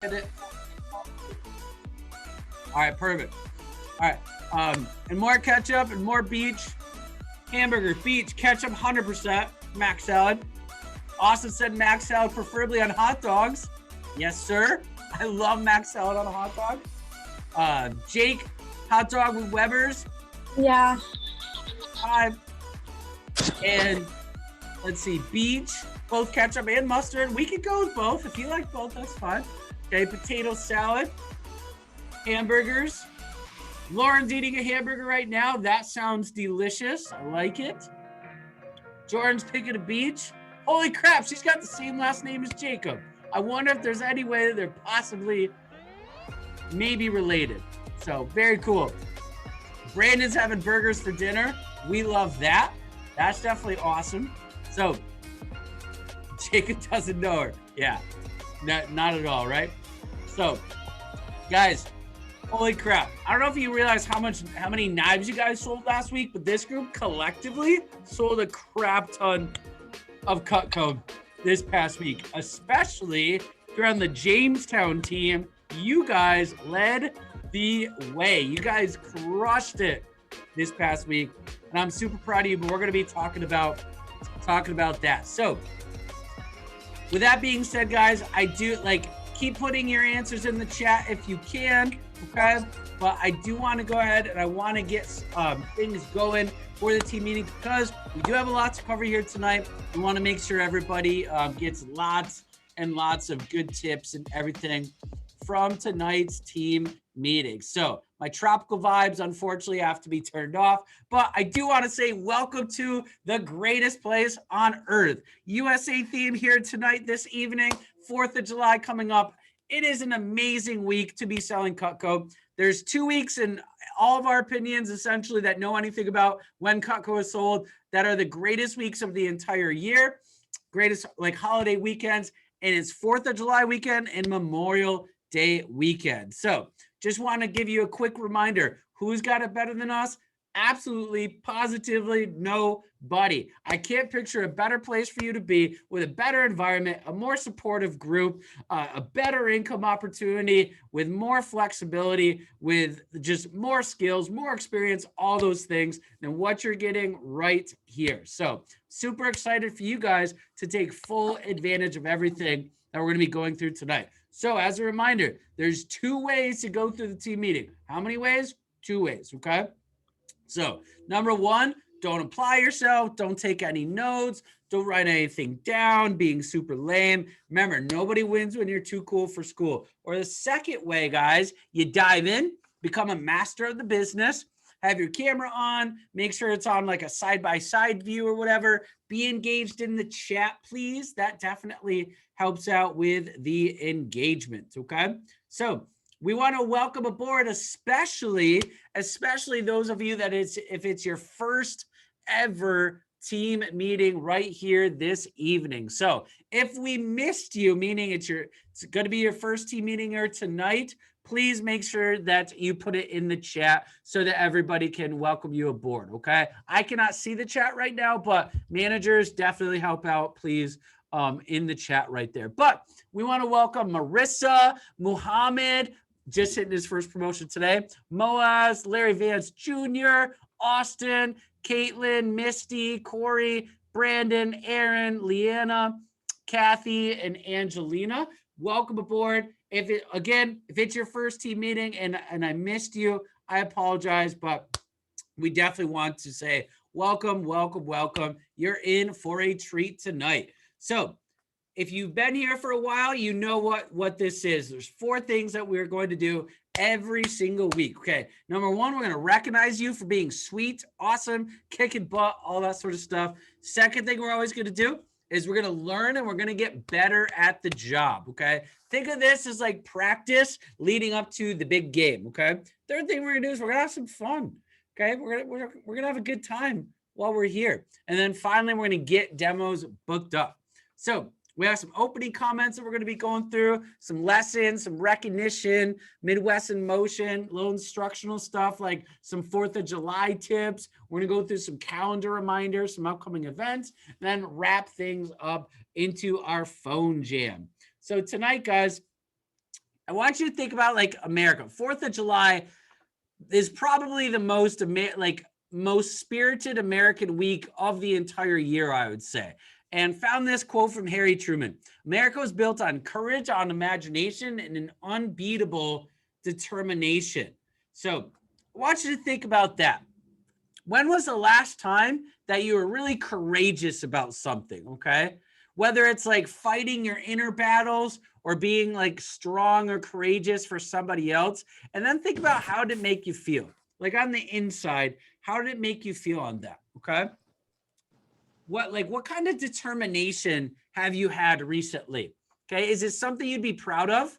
Get it? All right, perfect. All right, and more ketchup and more beach. Hamburger, beach, ketchup, 100%. Mac salad. Austin said mac salad, preferably on hot dogs. Yes, sir. I love mac salad on a hot dog. Jake, hot dog with Weber's. Yeah. 5. And let's see, beach, both ketchup and mustard. We could go with both. If you like both, that's fine. Okay, potato salad, hamburgers. Lauren's eating a hamburger right now. That sounds delicious. I like it. Jordan's picking a beach. Holy crap, she's got the same last name as Jacob. I wonder if there's any way that they're possibly maybe related. So very cool. Brandon's having burgers for dinner. We love that. That's definitely awesome. So Jacob doesn't know her. Yeah, not at all, right? So guys, holy crap. I don't know if you realize how many knives you guys sold last week, but this group collectively sold a crap ton of Cutco this past week, especially if you're on the Jamestown team. You guys led the way. You guys crushed it this past week, and I'm super proud of you, but we're going to be talking about that. So with that being said, guys, I do keep putting your answers in the chat if you can, okay? But I do want to go ahead and I want to get things going for the team meeting because we do have a lot to cover here tonight. We want to make sure everybody gets lots and lots of good tips and everything from tonight's team meeting. So my tropical vibes, unfortunately, have to be turned off, but I do want to say welcome to the greatest place on earth. USA theme here tonight, this evening, 4th of July coming up. It is an amazing week to be selling Cutco. There's 2 weeks in all of our opinions, essentially, that know anything about when Cutco is sold, that are the greatest weeks of the entire year, greatest holiday weekends, and it's 4th of July weekend and Memorial Day weekend. So just want to give you a quick reminder, who's got it better than us? Absolutely, positively nobody. I can't picture a better place for you to be with a better environment, a more supportive group, a better income opportunity with more flexibility, with just more skills, more experience, all those things than what you're getting right here. So super excited for you guys to take full advantage of everything that we're going to be going through tonight. So as a reminder, there's 2 ways to go through the team meeting. How many ways? 2 ways, okay? So number 1, don't apply yourself. Don't take any notes. Don't write anything down, being super lame. Remember, nobody wins when you're too cool for school. Or the second way, guys, you dive in, become a master of the business, have your camera on, make sure it's on like a side-by-side view or whatever. Be engaged in the chat, please. That definitely helps out with the engagement, okay? So we want to welcome aboard, especially those of you that if it's your first ever team meeting right here this evening. So if we missed you, meaning it's going to be your first team meeting here tonight, please make sure that you put it in the chat so that everybody can welcome you aboard, okay? I cannot see the chat right now, but managers definitely help out, please, in the chat right there. But we want to welcome Marissa, Muhammad, just hitting his first promotion today, Moaz, Larry Vance Jr., Austin, Caitlin, Misty, Corey, Brandon, Aaron, Leanna, Kathy, and Angelina. Welcome aboard. If it's your first team meeting and I missed you, I apologize, but we definitely want to say welcome, welcome, welcome. You're in for a treat tonight. So if you've been here for a while, you know what this is. There's 4 things that we're going to do every single week. Okay. Number 1, we're going to recognize you for being sweet, awesome, kicking butt, all that sort of stuff. Second thing we're always going to do is we're going to learn and we're going to get better at the job. Okay. Think of this as like practice leading up to the big game. Okay. Third thing we're going to do is we're going to have some fun. Okay. We're going to have a good time while we're here. And then finally, we're going to get demos booked up. So we have some opening comments that we're going to be going through, some lessons, some recognition, Midwest in motion, little instructional stuff like some 4th of July tips. We're going to go through some calendar reminders, some upcoming events, and then wrap things up into our phone jam. So tonight, guys, I want you to think about like America. 4th of July is probably the most most spirited American week of the entire year, I would say. And found this quote from Harry Truman. America was built on courage, on imagination, and an unbeatable determination. So I want you to think about that. When was the last time that you were really courageous about something? Okay. Whether it's like fighting your inner battles or being like strong or courageous for somebody else. And then think about how did it make you feel? Like on the inside, how did it make you feel on that? Okay. What kind of determination have you had recently? Okay. Is it something you'd be proud of?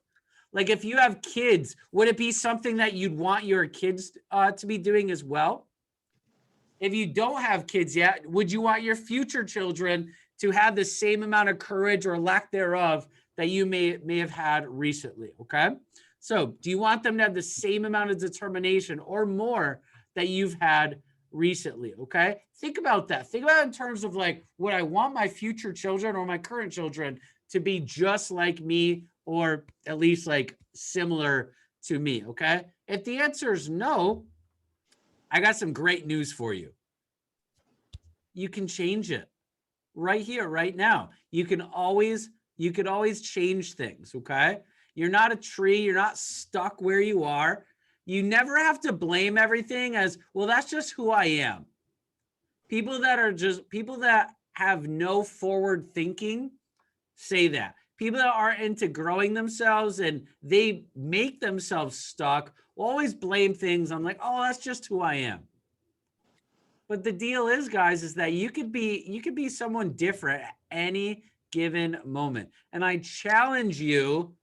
Like if you have kids, would it be something that you'd want your kids to be doing as well? If you don't have kids yet, would you want your future children to have the same amount of courage or lack thereof that you may have had recently? Okay. So do you want them to have the same amount of determination or more that you've had recently? Okay. Think about that. Think about it in terms of like, would I want my future children or my current children to be just like me or at least like similar to me? Okay. If the answer is no, I got some great news for you. You can change it right here, right now. You can always change things, okay? You're not a tree, you're not stuck where you are. You never have to blame everything as, well, that's just who I am. People that have no forward thinking say that. People that aren't into growing themselves and they make themselves stuck will always blame things on like, oh, that's just who I am. But the deal is, guys, is that you could be someone different at any given moment. And I challenge you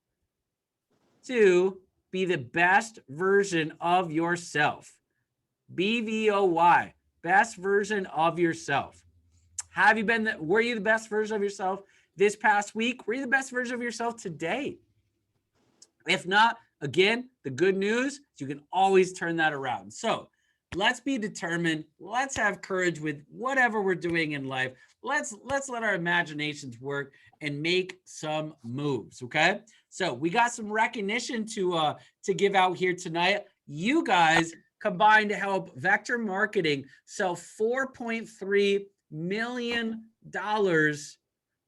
to be the best version of yourself. BVOY, best version of yourself. Have you been were you the best version of yourself this past week? Were you the best version of yourself today? If not, again, the good news is you can always turn that around. So let's be determined. Let's have courage with whatever we're doing in life. Let's let our imaginations work and make some moves. Okay. So we got some recognition to give out here tonight. You guys combined to help Vector Marketing sell $4.3 million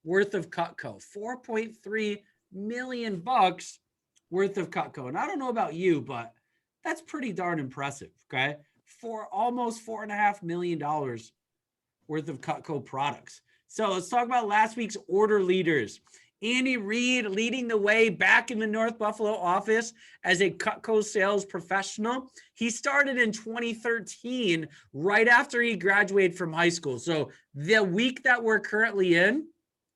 worth of Cutco. $4.3 million worth of Cutco. And I don't know about you, but that's pretty darn impressive. Okay. For almost $4.5 million worth of Cutco products. So let's talk about last week's order leaders. Andy Reid leading the way back in the North Buffalo office as a Cutco sales professional. He started in 2013, right after he graduated from high school. So the week that we're currently in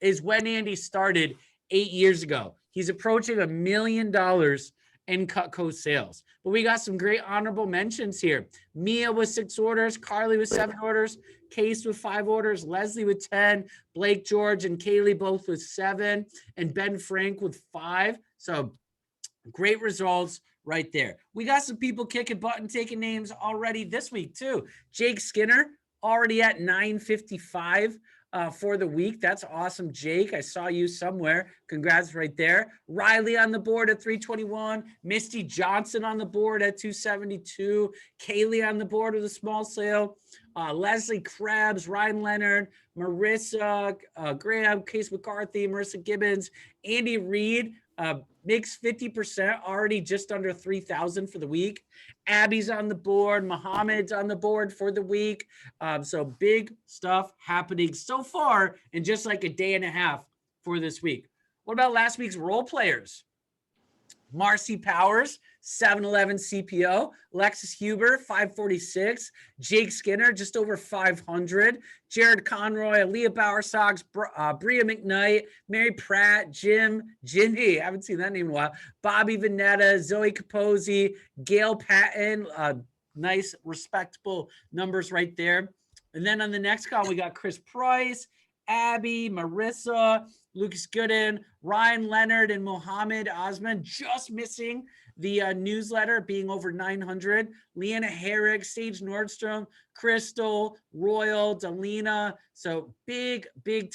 is when Andy started 8 years ago. He's approaching $1 million in Cutco sales. But we got some great honorable mentions here. Mia with 6 orders, Carly with 7 orders, Case with 5 orders, Leslie with 10, Blake George and Kaylee both with 7, and Ben Frank with 5. So great results right there. We got some people kicking butt and taking names already this week too. Jake Skinner already at 955. For the week. That's awesome, Jake. I saw you somewhere. Congrats right there. Riley on the board at 321. Misty Johnson on the board at 272. Kaylee on the board with a small sale. Leslie Krebs, Ryan Leonard, Marissa Graham, Case McCarthy, Marissa Gibbons, Andy Reid. Makes 50%, already just under 3,000 for the week. Abby's on the board. Mohammed's on the board for the week. So big stuff happening so far in just like a day and a half for this week. What about last week's role players? Marcy Powers, 711 CPO. Lexus Huber, 546. Jake Skinner, just over 500. Jared Conroy, Aaliyah Bowersox, Bria McKnight, Mary Pratt, Ginny, I haven't seen that name in a while. Bobby Vanetta, Zoe Capozzi, Gail Patton. Nice, respectable numbers right there. And then on the next call, we got Chris Price, Abby, Marissa, Lucas Gooden, Ryan Leonard, and Mohammed Osman, just missing the newsletter being over 900. Leanna Herrick, Sage Nordstrom, Crystal, Royal, Delina. So big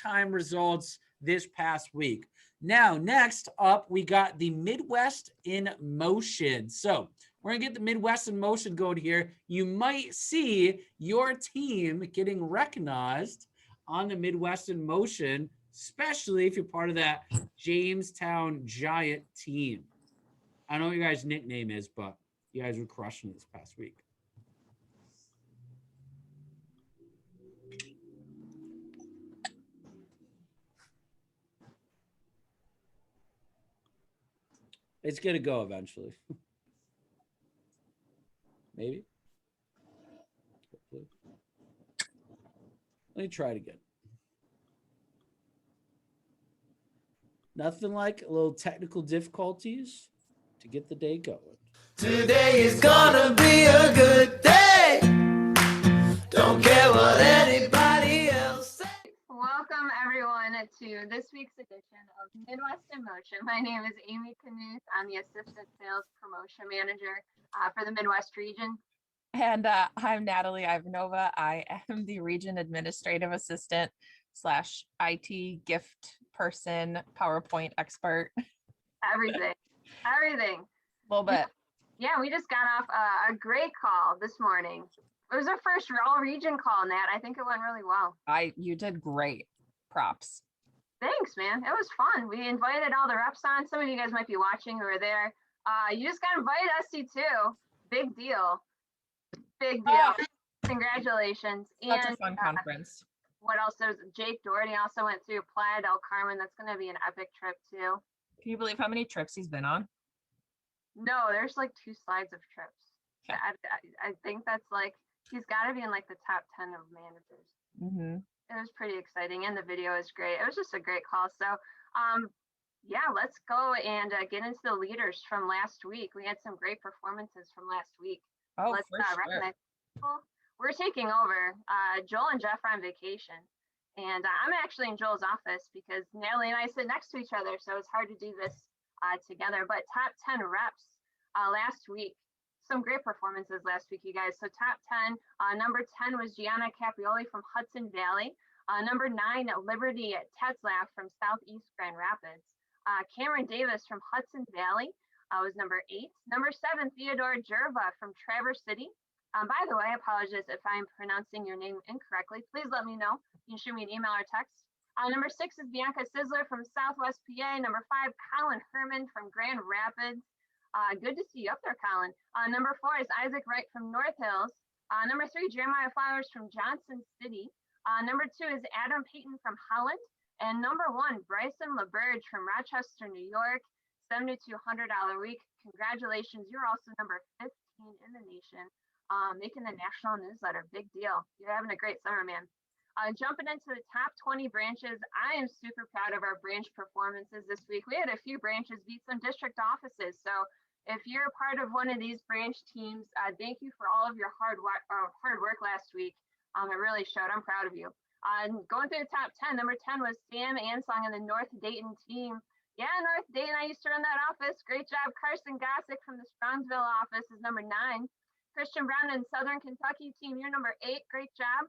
time results this past week. Now, next up, we got the Midwest in Motion. So we're going to get the Midwest in Motion going here. You might see your team getting recognized on the Midwest in Motion, especially if you're part of that Jamestown Giant team. I don't know what your guys' nickname is, but you guys were crushing this past week. It's going to go eventually. Maybe. Hopefully. Let me try it again. Nothing like a little technical difficulties to get the day going. Today is gonna be a good day. Don't care what anybody else says. Welcome everyone to this week's edition of Midwest in Motion. My name is Amy Knuth. I'm the Assistant Sales Promotion Manager for the Midwest region. And I'm Natalie Ivanova. I am the Region Administrative Assistant / IT gift person, PowerPoint expert. Everything. A little bit. Yeah, we just got off a great call this morning. It was our first all region call, Nat. I think it went really well. You did great. Props. Thanks, man. It was fun. We invited all the reps on. Some of you guys might be watching who are there. You just got invited, SC2. Big deal. Congratulations. Such a fun conference. What else? There's Jake Doherty also went through Playa del Carmen. That's going to be an epic trip too. Can you believe how many trips he's been on? No, there's like 2 slides of trips. Okay. I think that's like, he's got to be in like the top 10 of managers. Mm-hmm. It was pretty exciting, and the video is great. It was just a great call. So, yeah, let's go and get into the leaders from last week. We had some great performances from last week. Oh, let's recognize people. We're taking over. Joel and Jeff are on vacation, and I'm actually in Joel's office because Natalie and I sit next to each other, so it's hard to do this together. But top 10 reps last week. Some great performances last week, you guys. So top 10, number 10 was Gianna Caprioli from Hudson Valley. Number 9, Liberty Tetzlaff from Southeast Grand Rapids. Cameron Davis from Hudson Valley was number 8. Number 7, Theodore Jerva from Traverse City. By the way, I apologize if I'm pronouncing your name incorrectly. Please let me know. You can shoot me an email or text. Number 6 is Bianca Sizzler from Southwest PA. Number 5, Colin Herman from Grand Rapids. Good to see you up there, Colin. Number 4 is Isaac Wright from North Hills. Number 3, Jeremiah Flowers from Johnson City. Number 2 is Adam Payton from Holland. And number 1, Bryson LaBerge from Rochester, New York. $7,200 a week. Congratulations. You're also number 15 in the nation, making the national newsletter. Big deal. You're having a great summer, man. Jumping into the top 20 branches, I am super proud of our branch performances this week. We had a few branches beat some district offices. So if you're a part of one of these branch teams, thank you for all of your hard work last week. It really showed. I'm proud of you. Going through the top 10, number 10 was Sam Ansong in the North Dayton team. Yeah, North Dayton, I used to run that office. Great job. Carson Gossick from the Strongsville office is number 9. Christian Brown in Southern Kentucky team, you're number 8. Great job.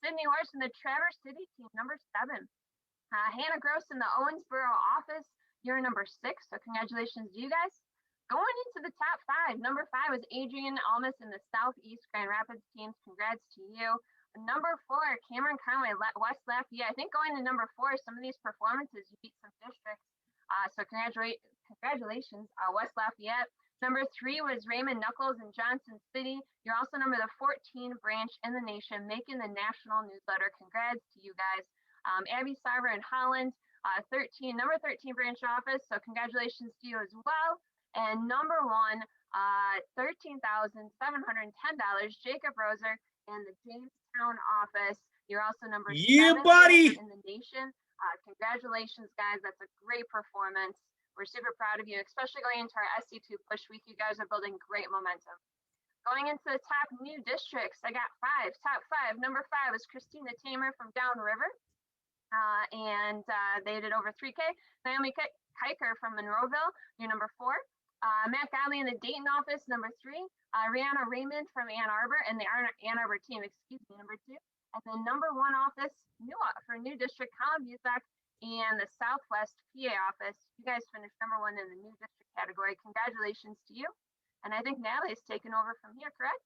Sydney Horse in the Traverse City team, number 7. Hannah Gross in the Owensboro office, you're number 6. So congratulations to you guys. Going into the top 5, number 5 was Adrian Almas in the Southeast Grand Rapids teams. Congrats to you. Number 4, Cameron Conway, West Lafayette. I think going to number 4, some of these performances, you beat some districts. So congratulations, West Lafayette. Number 3 was Raymond Knuckles in Johnson City. You're also number 14 branch in the nation, making the national newsletter. Congrats to you guys. Abby Sarver in Holland, number 13 branch office. So congratulations to you as well. And number 1, $13,710, Jacob Roser in the Jamestown office. You're also number 7 buddy in the nation. Congratulations, guys. That's a great performance. We're super proud of you, especially going into our SC2 push week. You guys are building great momentum. Going into the top new districts, I got 5. Top 5. Number 5 is Christina Tamer from Downriver. And they did over 3K. Naomi Kiker from Monroeville, you're number 4. Matt Godley in the Dayton office, number 3. Rihanna Raymond from Ann Arbor and the Ann Arbor team, number 2. And then number 1 office, new district, Colin Busak and the Southwest PA office. You guys finished #1 in the new district category. Congratulations to you. And I think Natalie's taken over from here, correct?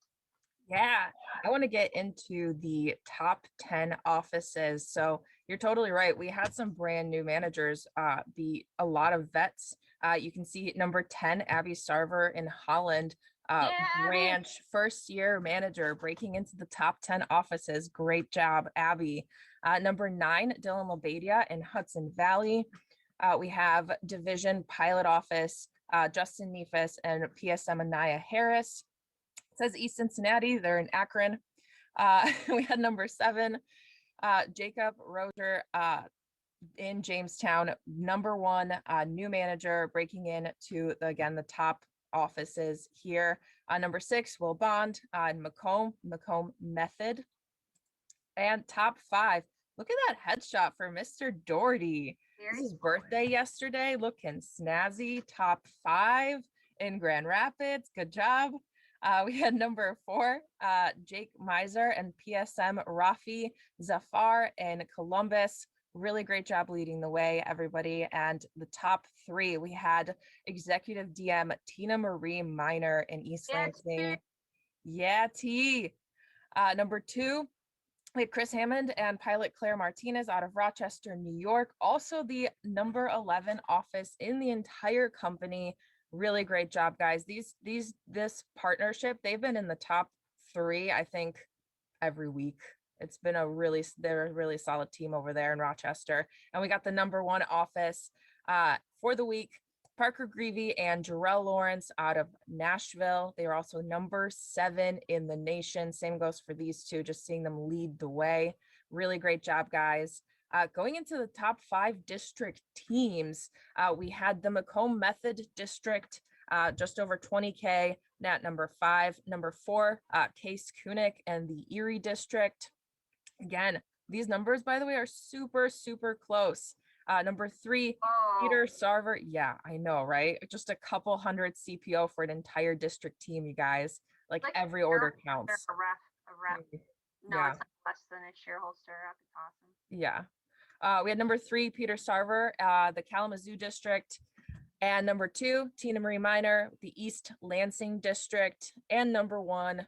Yeah, I want to get into the top 10 offices. So you're totally right. We had some brand new managers, be a lot of vets. You can see number 10, Abby Sarver in Holland, Yeah, Abby. branch first year manager breaking into the top 10 offices. Great job, Abby. Number 9, Dylan Labadia in Hudson Valley. We have division pilot office, Justin Neefus and PSM Anaya Harris. It says East Cincinnati, they're in Akron. We had number 7, Jacob Roger in Jamestown, number 1 new manager breaking in to again the top offices here. Number 6, Will Bond in Macomb Method. And top 5, look at that headshot for Mr. Doherty. This is birthday yesterday, looking snazzy. Top 5 in Grand Rapids. Good job. We had number 4, Jake Miser and PSM Rafi Zafar in Columbus. Really great job leading the way, everybody. And the top 3, we had executive DM Tina Marie Miner in East Lansing. Yeah, T. Number 2, we had Chris Hammond and pilot Claire Martinez out of Rochester, New York. Also the number 11 office in the entire company. Really great job, guys. This partnership, they've been in the top 3, I think, every week. It's been they're a really solid team over there in Rochester. And we got the number 1 office for the week, Parker Greavy and Jarrell Lawrence out of Nashville. They are also number 7 in the nation. Same goes for these two, just seeing them lead the way. Really great job, guys. Going into the top 5 district teams, we had the Macomb Method District, just over 20K, at number 5. Number 4, Case Kunick and the Erie District. Again, these numbers, by the way, are super, super close. Number 3, Peter Sarver. Yeah, I know, right? Just a couple hundred CPO for an entire district team, you guys. Like every order counts. A rep. No, Yeah. it's not less than a shareholder rep. It's awesome. Yeah. We had number 3, Peter Sarver, the Kalamazoo district. And number 2, Tina Marie Miner, the East Lansing district. And number 1,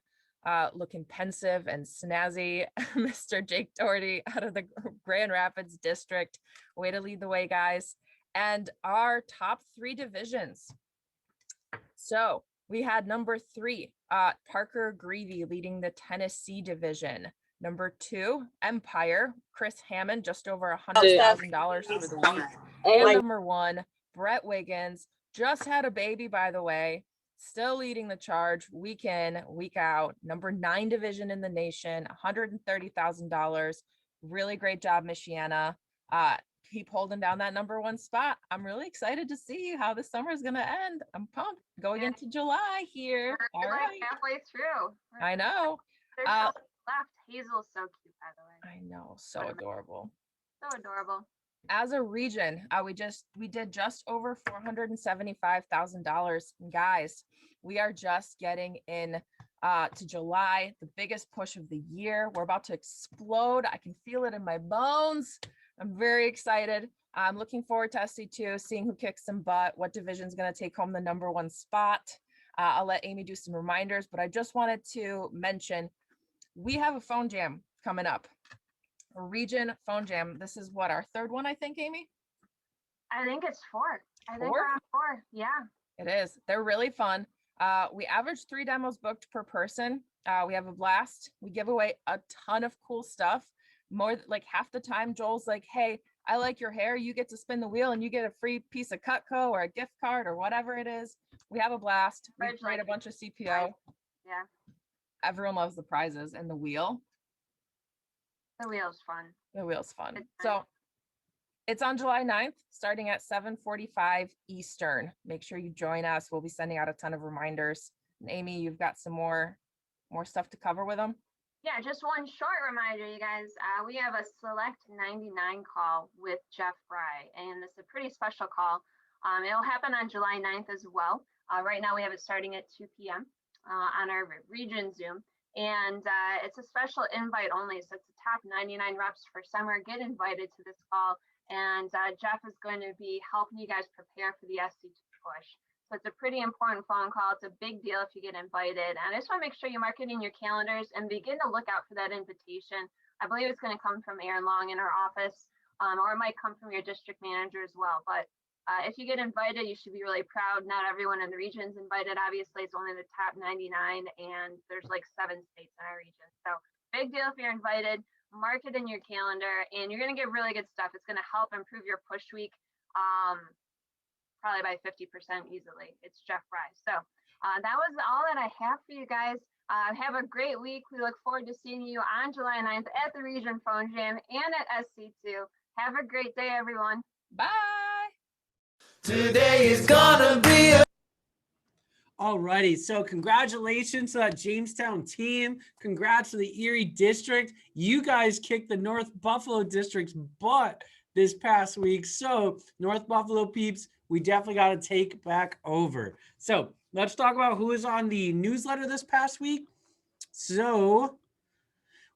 looking pensive and snazzy, Mr. Jake Doherty out of the Grand Rapids district. Way to lead the way, guys. And our top 3 divisions. So we had number 3, Parker Greavy leading the Tennessee division. Number 2, Empire, Chris Hammond, just over $100,000 for the week. And number 1, Brett Wiggins, just had a baby, by the way, still leading the charge week in, week out. Number 9 division in the nation, $130,000. Really great job, Michiana. Keep holding down that number 1 spot. I'm really excited to see how the summer is going to end. I'm pumped going into July here. We're All like right. halfway through. I know. There's so left. Hazel's so cute, by the way. I know. So adorable. So adorable. As a region, we did just over $475,000. Guys, we are just getting in to July, the biggest push of the year. We're about to explode. I can feel it in my bones. I'm very excited. I'm looking forward to SC2, seeing who kicks some butt, what division is going to take home the number 1 spot. I'll let Amy do some reminders, but I just wanted to mention we have a phone jam coming up. A region phone jam. This is what, our 3rd one, I think, Amy? I think it's 4. I think we're on 4. Yeah. It is. They're really fun. We average 3 demos booked per person. We have a blast. We give away a ton of cool stuff. More like half the time, Joel's like, hey, I like your hair. You get to spin the wheel and you get a free piece of Cutco or a gift card or whatever it is. We have a blast. We create a bunch of CPO. Yeah. Everyone loves the prizes and the wheel. The wheel's fun. The wheel's fun. So it's on July 9th, starting at 7:45 Eastern. Make sure you join us. We'll be sending out a ton of reminders. And Amy, you've got some more stuff to cover with them. Yeah, just one short reminder, you guys. We have a Select 99 call with Jeff Fry, and it's a pretty special call. It'll happen on July 9th as well. Right now we have it starting at 2 p.m. On our region Zoom. And it's a special invite only. So it's the top 99 reps for summer. Get invited to this call And Jeff is going to be helping you guys prepare for the SC2 push. So it's a pretty important phone call. It's a big deal if you get invited. And I just want to make sure you mark it in your calendars and begin to look out for that invitation. I believe it's going to come from Aaron Long in our office, or it might come from your district manager as well. But if you get invited, you should be really proud. Not everyone in the region is invited. Obviously, it's only the top 99, and there's like 7 states in our region. So big deal if you're invited. Mark it in your calendar, and you're going to get really good stuff. It's going to help improve your push week. Probably by 50% easily. It's Jeff Fry. So that was all that I have for you guys. Have a great week. We look forward to seeing you on July 9th at the Region Phone Jam and at SC2. Have a great day, everyone. Bye. Today is gonna be a Alrighty, so congratulations to that Jamestown team. Congrats to the Erie District. You guys kicked the North Buffalo District's butt this past week. So North Buffalo peeps, we definitely got to take back over. So let's talk about who is on the newsletter this past week. So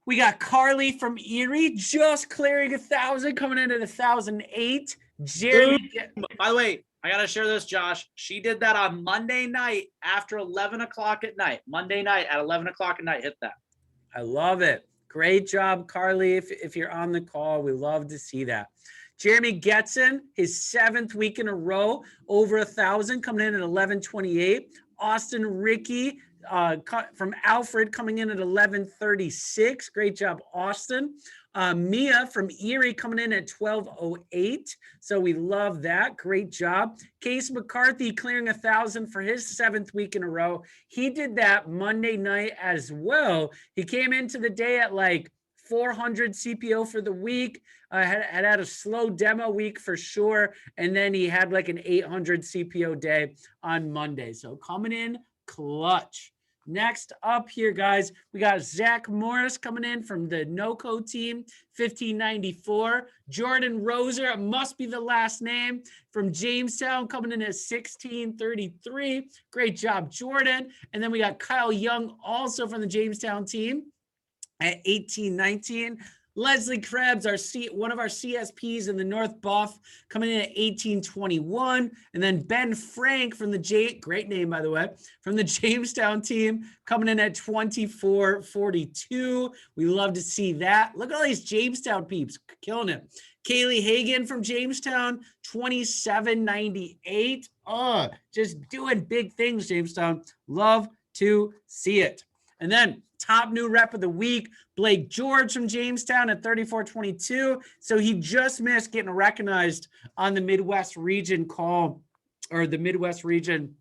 we got Carly from Erie just clearing 1,000, coming in at 1,008. Jeremy, By the way, I got to share this, Josh. She did that on Monday night after 11 o'clock at night. Monday night at 11 o'clock at night, hit that. I love it. Great job, Carly. If you're on the call, we love to see that. Jeremy Getson, his 7th week in a row, over 1,000, coming in at 1128. Austin Ricky from Alfred coming in at 1136. Great job, Austin. Mia from Erie coming in at 1208. So we love that. Great job. Case McCarthy clearing 1,000 for his 7th week in a row. He did that Monday night as well. He came into the day at like 400 CPO for the week. Had a slow demo week for sure. And then he had like an 800 CPO day on Monday. So coming in clutch. Next up here, guys, we got Zach Morris coming in from the NOCO team, 1594. Jordan Roser, it must be the last name, from Jamestown, coming in at 1633. Great job, Jordan. And then we got Kyle Young, also from the Jamestown team, at 1819. Leslie Krebs, one of our CSPs in the North Buff, coming in at 1821. And then Ben Frank from the great name, by the way, from the Jamestown team, coming in at 2442. We love to see that. Look at all these Jamestown peeps, killing it. Kaylee Hagan from Jamestown, 2798. Oh, just doing big things, Jamestown. Love to see it. And then top new rep of the week, Blake George from Jamestown at 3422. So he just missed getting recognized on the Midwest region call, or the Midwest region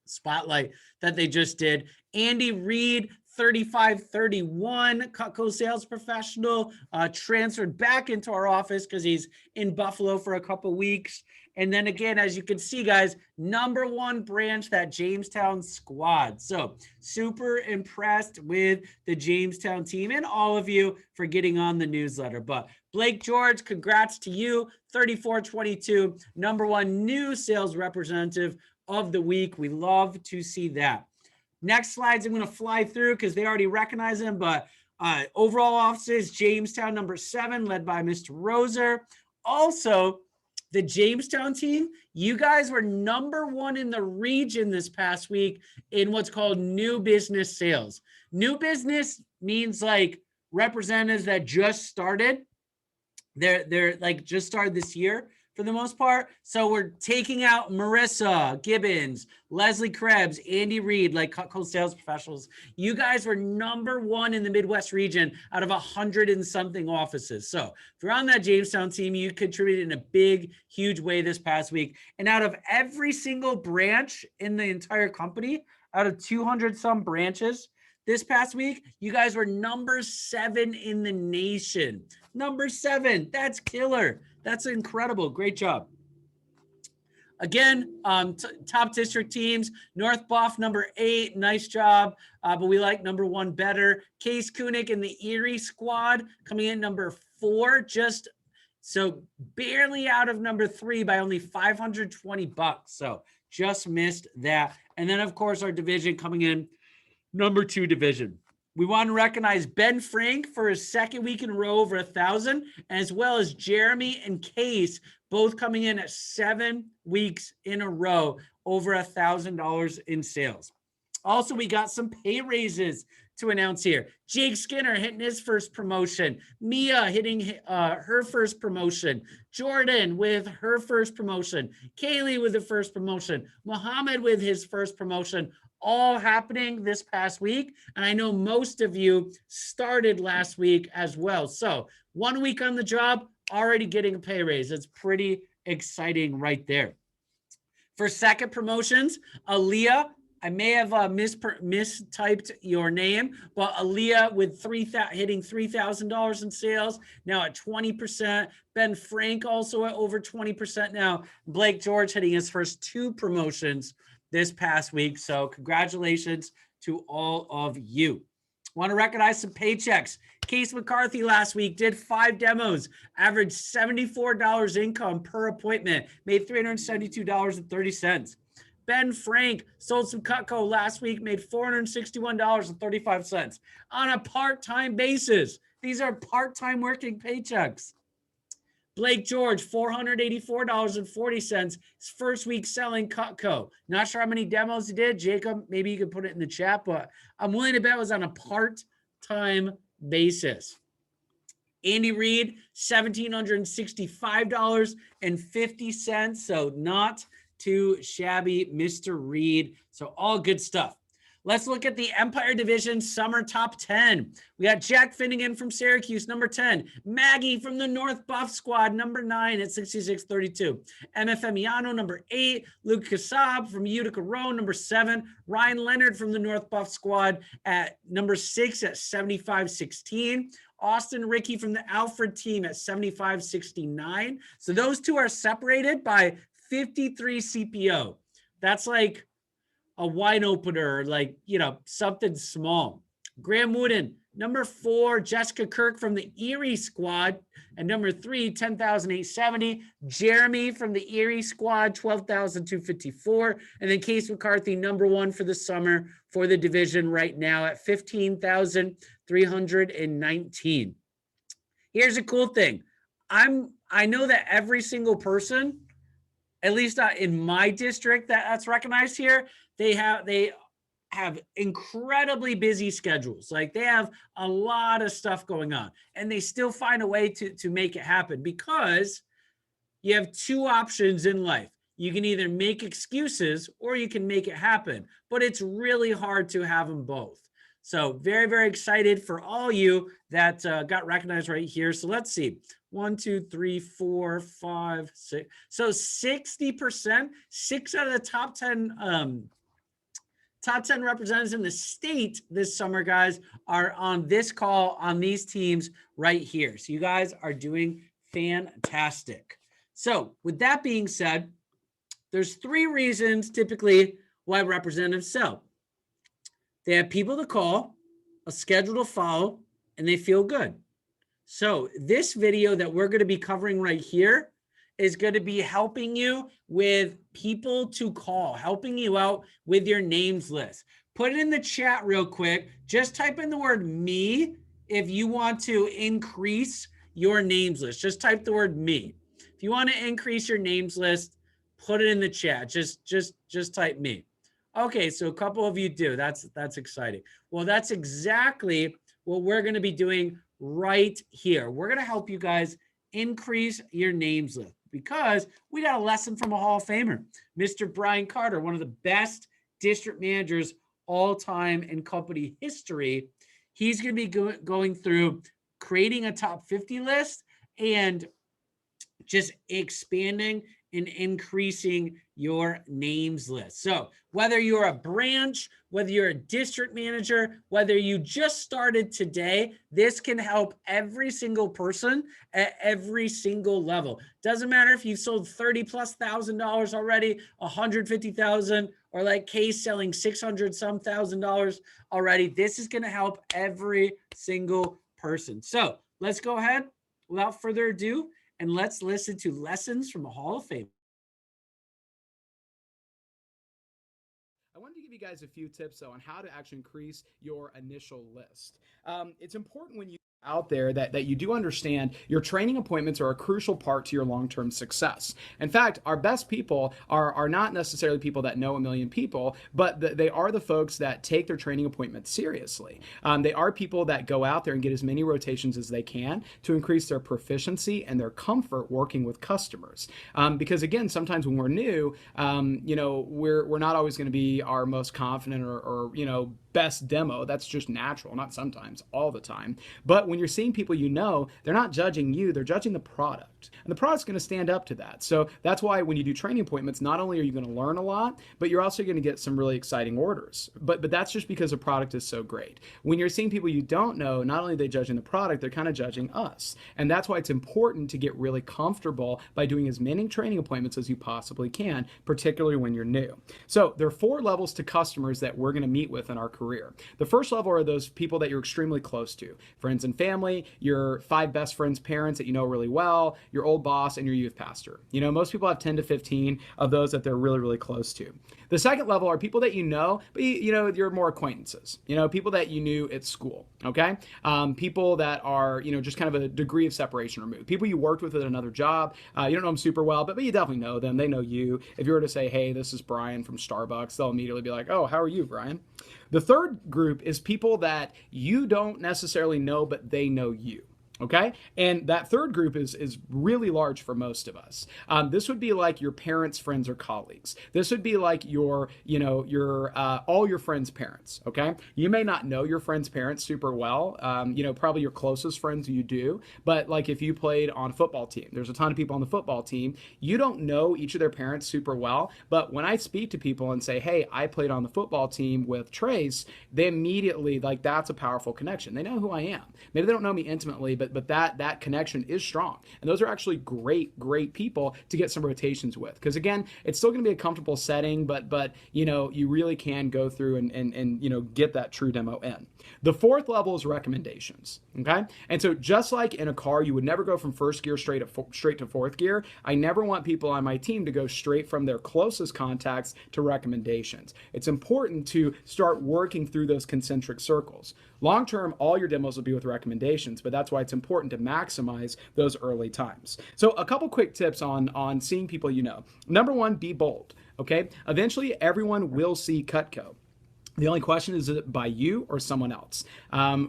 spotlight that they just did. Andy Reed, 3531, Cutco sales professional, transferred back into our office because he's in Buffalo for a couple weeks. And then again, as you can see, guys, #1 branch, that Jamestown squad. So super impressed with the Jamestown team and all of you for getting on the newsletter. But Blake George, congrats to you, 3422, #1 new sales representative of the week. We love to see that. Next slides, I'm going to fly through because they already recognize him. But overall offices, Jamestown #7, led by Mr. Roser. Also, the Jamestown team, you guys were #1 in the region this past week in what's called new business sales. New business means like representatives that just started. They're like just started this year for the most part. So we're taking out Marissa Gibbons, Leslie Krebs, Andy Reed, like Cutco sales professionals. You guys were #1 in the Midwest region out of 100 and something offices. So if you're on that Jamestown team, you contributed in a big, huge way this past week. And out of every single branch in the entire company, out of 200 some branches this past week, you guys were #7 in the nation. #7, that's killer. That's incredible. Great job. Again, top district teams, North Buff #8, nice job, but we like #1 better. Case Koenig and the Erie squad coming in #4, just so barely out of #3 by only $520. So just missed that. And then of course our division coming in #2 division. We want to recognize Ben Frank for his second week in a row over 1,000, as well as Jeremy and Case, both coming in at 7 weeks in a row over $1,000 in sales. Also, we got some pay raises to announce here. Jake Skinner hitting his first promotion. Mia hitting her first promotion. Jordan with her first promotion. Kaylee with the first promotion. Muhammad with his first promotion. All happening this past week. And I know most of you started last week as well. So 1 week on the job, already getting a pay raise. It's pretty exciting right there. For second promotions, Aaliyah, I may have mistyped your name, but Aaliyah with hitting $3,000 in sales, now at 20%. Ben Frank also at over 20% now. Blake George hitting his first 2 promotions this past week. So congratulations to all of you. Want to recognize some paychecks. Case McCarthy last week did 5 demos, averaged $74 income per appointment, made $372.30. Ben Frank sold some Cutco last week, made $461.35 on a part-time basis. These are part-time working paychecks. Blake George, $484.40, his first week selling Cutco. Not sure how many demos he did. Jacob, maybe you could put it in the chat, but I'm willing to bet it was on a part-time basis. Andy Reid, $1,765.50. So not too shabby, Mr. Reid. So all good stuff. Let's look at the Empire Division Summer Top 10. We got Jack Finnegan from Syracuse, number 10. Maggie from the North Buff Squad, number 9 at 66.32. MF Miano, number 8. Luke Kassab from Utica Row, number 7. Ryan Leonard from the North Buff Squad at number 6 at 75.16. Austin Ricky from the Alfred team at 75.69. So those two are separated by 53 CPO. That's like a wine opener, like, you know, something small. Graham Wooden, number 4, Jessica Kirk from the Erie squad, and number 3, 10,870. Jeremy from the Erie squad, 12,254. And then Case McCarthy, number 1 for the summer for the division right now at 15,319. Here's a cool thing. I know that every single person, at least in my district that's recognized here, they have incredibly busy schedules. Like, they have a lot of stuff going on, and they still find a way to make it happen, because you have 2 options in life. You can either make excuses or you can make it happen, but it's really hard to have them both. So very, very excited for all you that got recognized right here. So let's see. 1, 2, 3, 4, 5, 6. So 60%, 6 out of the top 10 representatives in the state this summer, guys, are on this call on these teams right here. So you guys are doing fantastic. So with that being said, there's 3 reasons typically why representatives sell. They have people to call, a schedule to follow, and they feel good. So this video that we're going to be covering right here is going to be helping you with people to call, helping you out with your names list. Put it in the chat real quick. Just type in the word me if you want to increase your names list. Just type the word me. If you want to increase your names list, put it in the chat. Just type me. Okay, so a couple of you do. That's exciting. Well, that's exactly what we're going to be doing right here. We're going to help you guys increase your names list, because we got a lesson from a Hall of Famer, Mr. Brian Carter, one of the best district managers all time in company history. He's going to be going through creating a top 50 list and just expanding and increasing your names list. So whether you're a branch, whether you're a district manager, whether you just started today, this can help every single person at every single level. Doesn't matter if you've sold $30,000+ already, 150,000, or like Case selling 600 some thousand already. This is going to help every single person. So let's go ahead without further ado, and let's listen to lessons from a Hall of Fame. I wanted to give you guys a few tips though on how to actually increase your initial list. It's important when you out there that you do understand your training appointments are a crucial part to your long-term success. In fact, our best people are not necessarily people that know a million people, but they are the folks that take their training appointments seriously. They are people that go out there and get as many rotations as they can to increase their proficiency and their comfort working with customers. Because again, sometimes when we're new, we're not always going to be our most confident or best demo. That's just natural, not sometimes, all the time. But when you're seeing people they're not judging you, they're judging the product. And the product's going to stand up to that. So that's why when you do training appointments, not only are you going to learn a lot, but you're also going to get some really exciting orders. But that's just because the product is so great. When you're seeing people you don't know, not only are they judging the product, they're kind of judging us. And that's why it's important to get really comfortable by doing as many training appointments as you possibly can, particularly when you're new. So there are 4 levels to customers that we're going to meet with in our career. The first level are those people that you're extremely close to, friends and family, your 5 best friends' parents that you know really well, your old boss, and your youth pastor. Most people have 10 to 15 of those that they're really, really close to. The second level are people that but you're more acquaintances, people that you knew at school, okay? People that are, just kind of a degree of separation removed. People you worked with at another job. You don't know them super well, but you definitely know them. They know you. If you were to say, hey, this is Brian from Starbucks, they'll immediately be like, oh, how are you, Brian? The third group is people that you don't necessarily know, but they know you. Okay. And that third group is really large for most of us. This would be like your parents, friends, or colleagues. This would be like your all your friends' parents. Okay. You may not know your friends' parents super well. Probably your closest friends you do. But like if you played on a football team, there's a ton of people on the football team. You don't know each of their parents super well. But when I speak to people and say, hey, I played on the football team with Trace, they immediately, that's a powerful connection. They know who I am. Maybe they don't know me intimately, but that connection is strong. And those are actually great people to get some rotations with. Because again, it's still going to be a comfortable setting, but you really can go through and get that true demo in. The fourth level is recommendations. Okay. And so just like in a car, you would never go from first gear straight to fourth gear. I never want people on my team to go straight from their closest contacts to recommendations. It's important to start working through those concentric circles. Long term, all your demos will be with recommendations, but that's why it's important to maximize those early times. So a couple quick tips on seeing people Number 1, be bold. Okay. Eventually, everyone will see Cutco. The only question is it by you or someone else?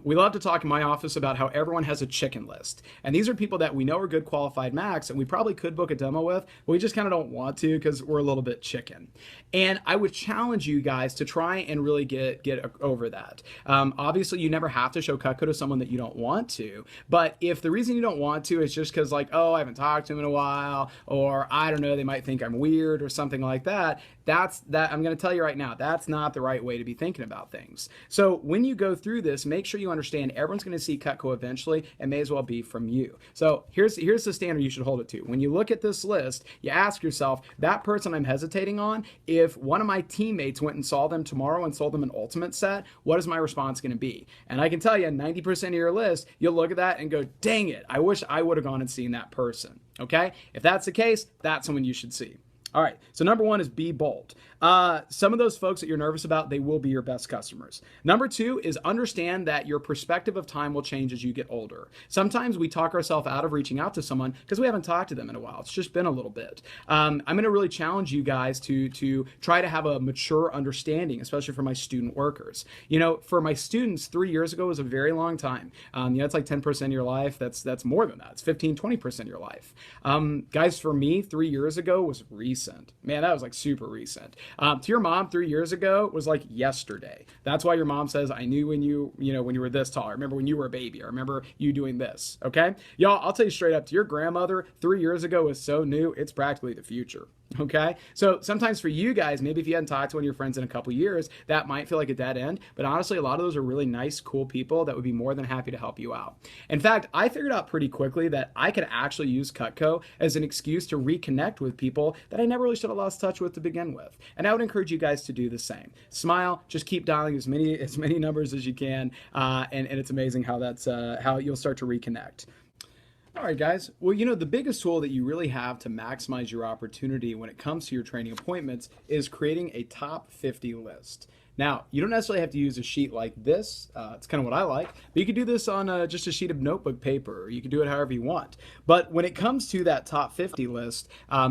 We love to talk in my office about how everyone has a chicken list. And these are people that we know are good qualified Macs and we probably could book a demo with, but we just kind of don't want to because we're a little bit chicken. And I would challenge you guys to try and really get over that. Obviously, you never have to show Cutco to someone that you don't want to. But if the reason you don't want to is just because I haven't talked to them in a while, or I don't know, they might think I'm weird or something like that, I'm going to tell you right now, that's not the right way to be thinking about things. So when you go through this, make sure you understand everyone's going to see Cutco eventually and may as well be from you. So here's the standard you should hold it to. When you look at this list, you ask yourself, that person I'm hesitating on, if one of my teammates went and saw them tomorrow and sold them an ultimate set, what is my response going to be? And I can tell you 90% of your list, you'll look at that and go, dang it, I wish I would have gone and seen that person. Okay? If that's the case, that's someone you should see. All right, so number 1 is be bold. Some of those folks that you're nervous about, they will be your best customers. Number 2 is understand that your perspective of time will change as you get older. Sometimes we talk ourselves out of reaching out to someone because we haven't talked to them in a while. It's just been a little bit. I'm going to really challenge you guys to try to have a mature understanding, especially for my student workers. For my students, 3 years ago was a very long time. It's like 10% of your life. That's more than that. It's 15, 20% of your life. Guys, for me, 3 years ago was recent. Man, that was like super recent. To your mom 3 years ago was like yesterday. That's why your mom says, I knew when you were this tall. I remember when you were a baby. I remember you doing this. Okay. Y'all, I'll tell you straight up, to your grandmother, 3 years ago was so new. It's practically the future. Okay. So sometimes for you guys, maybe if you hadn't talked to one of your friends in a couple years, that might feel like a dead end. But honestly, a lot of those are really nice, cool people that would be more than happy to help you out. In fact, I figured out pretty quickly that I could actually use Cutco as an excuse to reconnect with people that I never really should have lost touch with to begin with. And I would encourage you guys to do the same. Smile, just keep dialing as many numbers as you can. And it's amazing how how you'll start to reconnect. All right, guys. Well, you know, the biggest tool that you really have to maximize your opportunity when it comes to your training appointments is creating a top 50 list. Now, you don't necessarily have to use a sheet like this. It's kind of what I like. But you could do this on just a sheet of notebook paper. Or you can do it however you want. But when it comes to that top 50 list,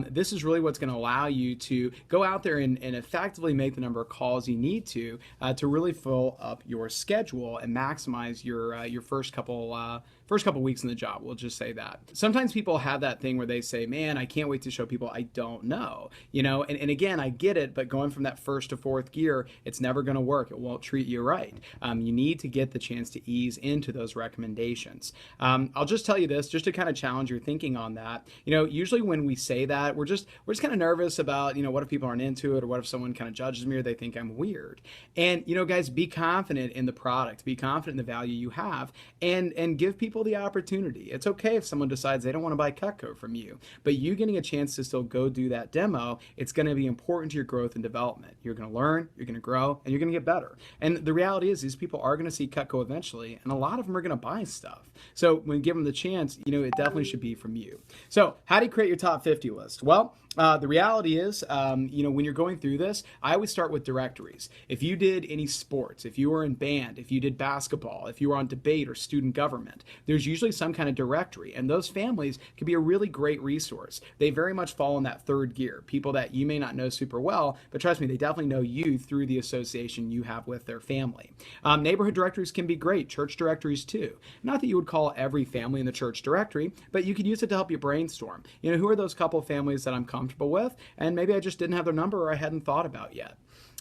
this is really what's going to allow you to go out there and effectively make the number of calls you need to really fill up your schedule and maximize your first couple weeks in the job. We'll just say that. Sometimes people have that thing where they say, man, I can't wait to show people I don't know, you know, and again, I get it, but going from that first to fourth gear, it's never going to work. It won't treat you right. You need to get the chance to ease into those recommendations. I'll just tell you this, just to kind of challenge your thinking on that. You know, usually when we say that, we're just kind of nervous about, you know, what if people aren't into it, or what if someone kind of judges me, or they think I'm weird. And, you know, guys, be confident in the product, be confident in the value you have, and give people the opportunity. It's okay if someone decides they don't want to buy Cutco from you, but you getting a chance to still go do that demo, it's going to be important to your growth and development. You're going to learn, you're going to grow, and you're going to get better. And the reality is these people are going to see Cutco eventually, and a lot of them are going to buy stuff. So when you give them the chance, you know, it definitely should be from you. So how do you create your top 50 list? Well, the reality is, you know, when you're going through this, I always start with directories. If you did any sports, if you were in band, if you did basketball, if you were on debate or student government, there's usually some kind of directory. And those families can be a really great resource. They very much fall in that third gear. People that you may not know super well, but trust me, they definitely know you through the association you have with their family. Neighborhood directories can be great. Church directories too. Not that you would call every family in the church directory, but you could use it to help you brainstorm. You know, who are those couple families that I'm comfortable with, and maybe I just didn't have their number or I hadn't thought about yet.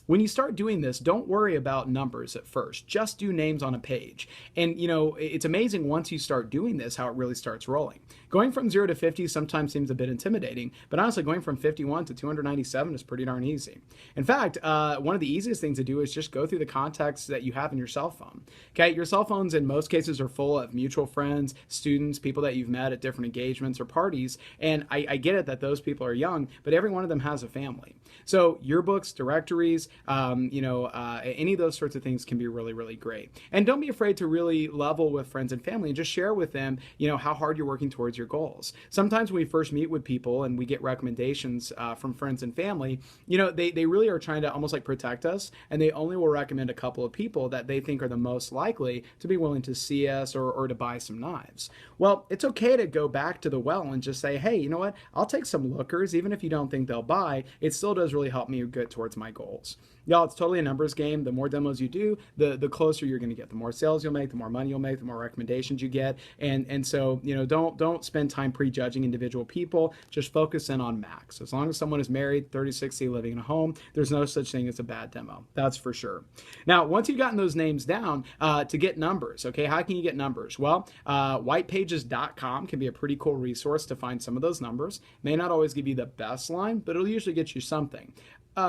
When you start doing this, don't worry about numbers at first. Just do names on a page. And, you know, it's amazing once you start doing this, how it really starts rolling. Going from 0 to 50 sometimes seems a bit intimidating, but honestly, going from 51 to 297 is pretty darn easy. In fact, one of the easiest things to do is just go through the contacts that you have in your cell phone. Okay, your cell phones in most cases are full of mutual friends, students, people that you've met at different engagements or parties, and I get it that those people are young, but every one of them has a family. So yearbooks, directories, any of those sorts of things can be really, really great. And don't be afraid to really level with friends and family and just share with them, you know, how hard you're working towards your goals. Sometimes when we first meet with people and we get recommendations from friends and family, you know, they really are trying to almost like protect us, and they only will recommend a couple of people that they think are the most likely to be willing to see us or to buy some knives. Well, it's okay to go back to the well and just say, hey, you know what, I'll take some lookers, even if you don't think they'll buy. It still does really help me get towards my goals. Y'all, it's totally a numbers game. The more demos you do, the closer you're going to get. The more sales you'll make, the more money you'll make, the more recommendations you get. And so, you know, don't spend time prejudging individual people. Just focus in on max. As long as someone is married, 30, 60, living in a home, there's no such thing as a bad demo. That's for sure. Now, once you've gotten those names down, to get numbers, okay, how can you get numbers? Well, whitepages.com can be a pretty cool resource to find some of those numbers. May not always give you the best line, but it'll usually get you something.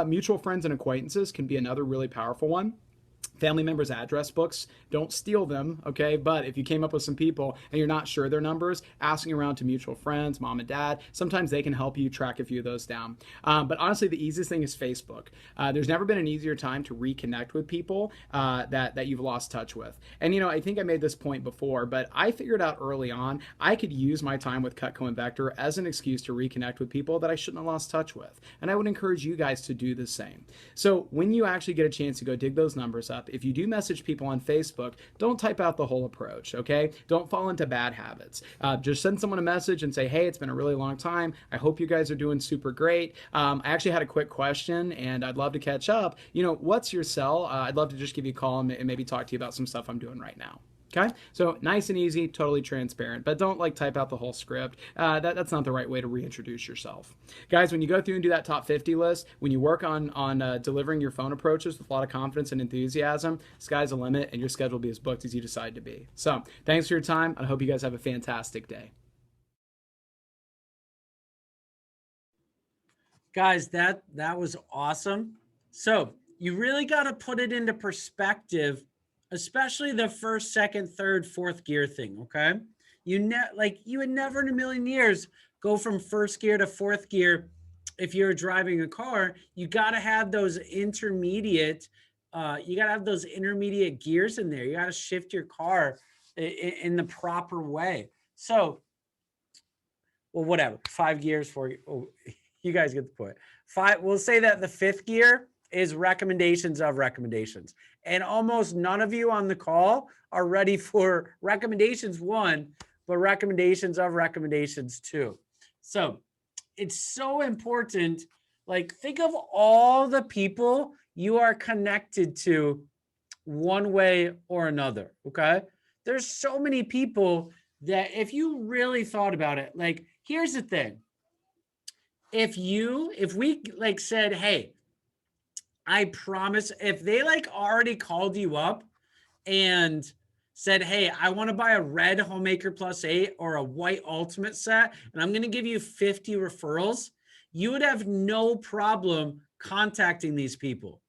Mutual friends and acquaintances can be another really powerful one. Family members' address books, don't steal them, okay? But if you came up with some people and you're not sure their numbers, asking around to mutual friends, mom and dad, sometimes they can help you track a few of those down. But honestly, the easiest thing is Facebook. There's never been an easier time to reconnect with people that you've lost touch with. And, you know, I think I made this point before, but I figured out early on I could use my time with Cutco and Vector as an excuse to reconnect with people that I shouldn't have lost touch with. And I would encourage you guys to do the same. So when you actually get a chance to go dig those numbers up, if you do message people on Facebook, don't type out the whole approach, okay? Don't fall into bad habits. Just send someone a message and say, hey, it's been a really long time. I hope you guys are doing super great. I actually had a quick question and I'd love to catch up. You know, what's your cell? I'd love to just give you a call and maybe talk to you about some stuff I'm doing right now. Okay, so nice and easy, totally transparent, but don't like type out the whole script. That's not the right way to reintroduce yourself. Guys, when you go through and do that top 50 list, when you work on delivering your phone approaches with a lot of confidence and enthusiasm, sky's the limit and your schedule will be as booked as you decide to be. So thanks for your time. I hope you guys have a fantastic day. Guys, that was awesome. So you really got to put it into perspective, especially the first, second, third, fourth gear thing. Okay. You would never in a million years go from first gear to fourth gear. If you're driving a car, you got to have those intermediate, gears in there. You got to shift your car in the proper way. So well, whatever, 5 gears for you. Oh, you guys get the point. We'll say that the 5th gear is recommendations of recommendations. And almost none of you on the call are ready for recommendations 1, but recommendations of recommendations 2. So it's so important. Like, think of all the people you are connected to one way or another. Okay. There's so many people that if you really thought about it, like, here's the thing. If we like said, hey, I promise, if they like already called you up and said, hey, I want to buy a red Homemaker Plus 8 or a white Ultimate set, and I'm going to give you 50 referrals, you would have no problem contacting these people.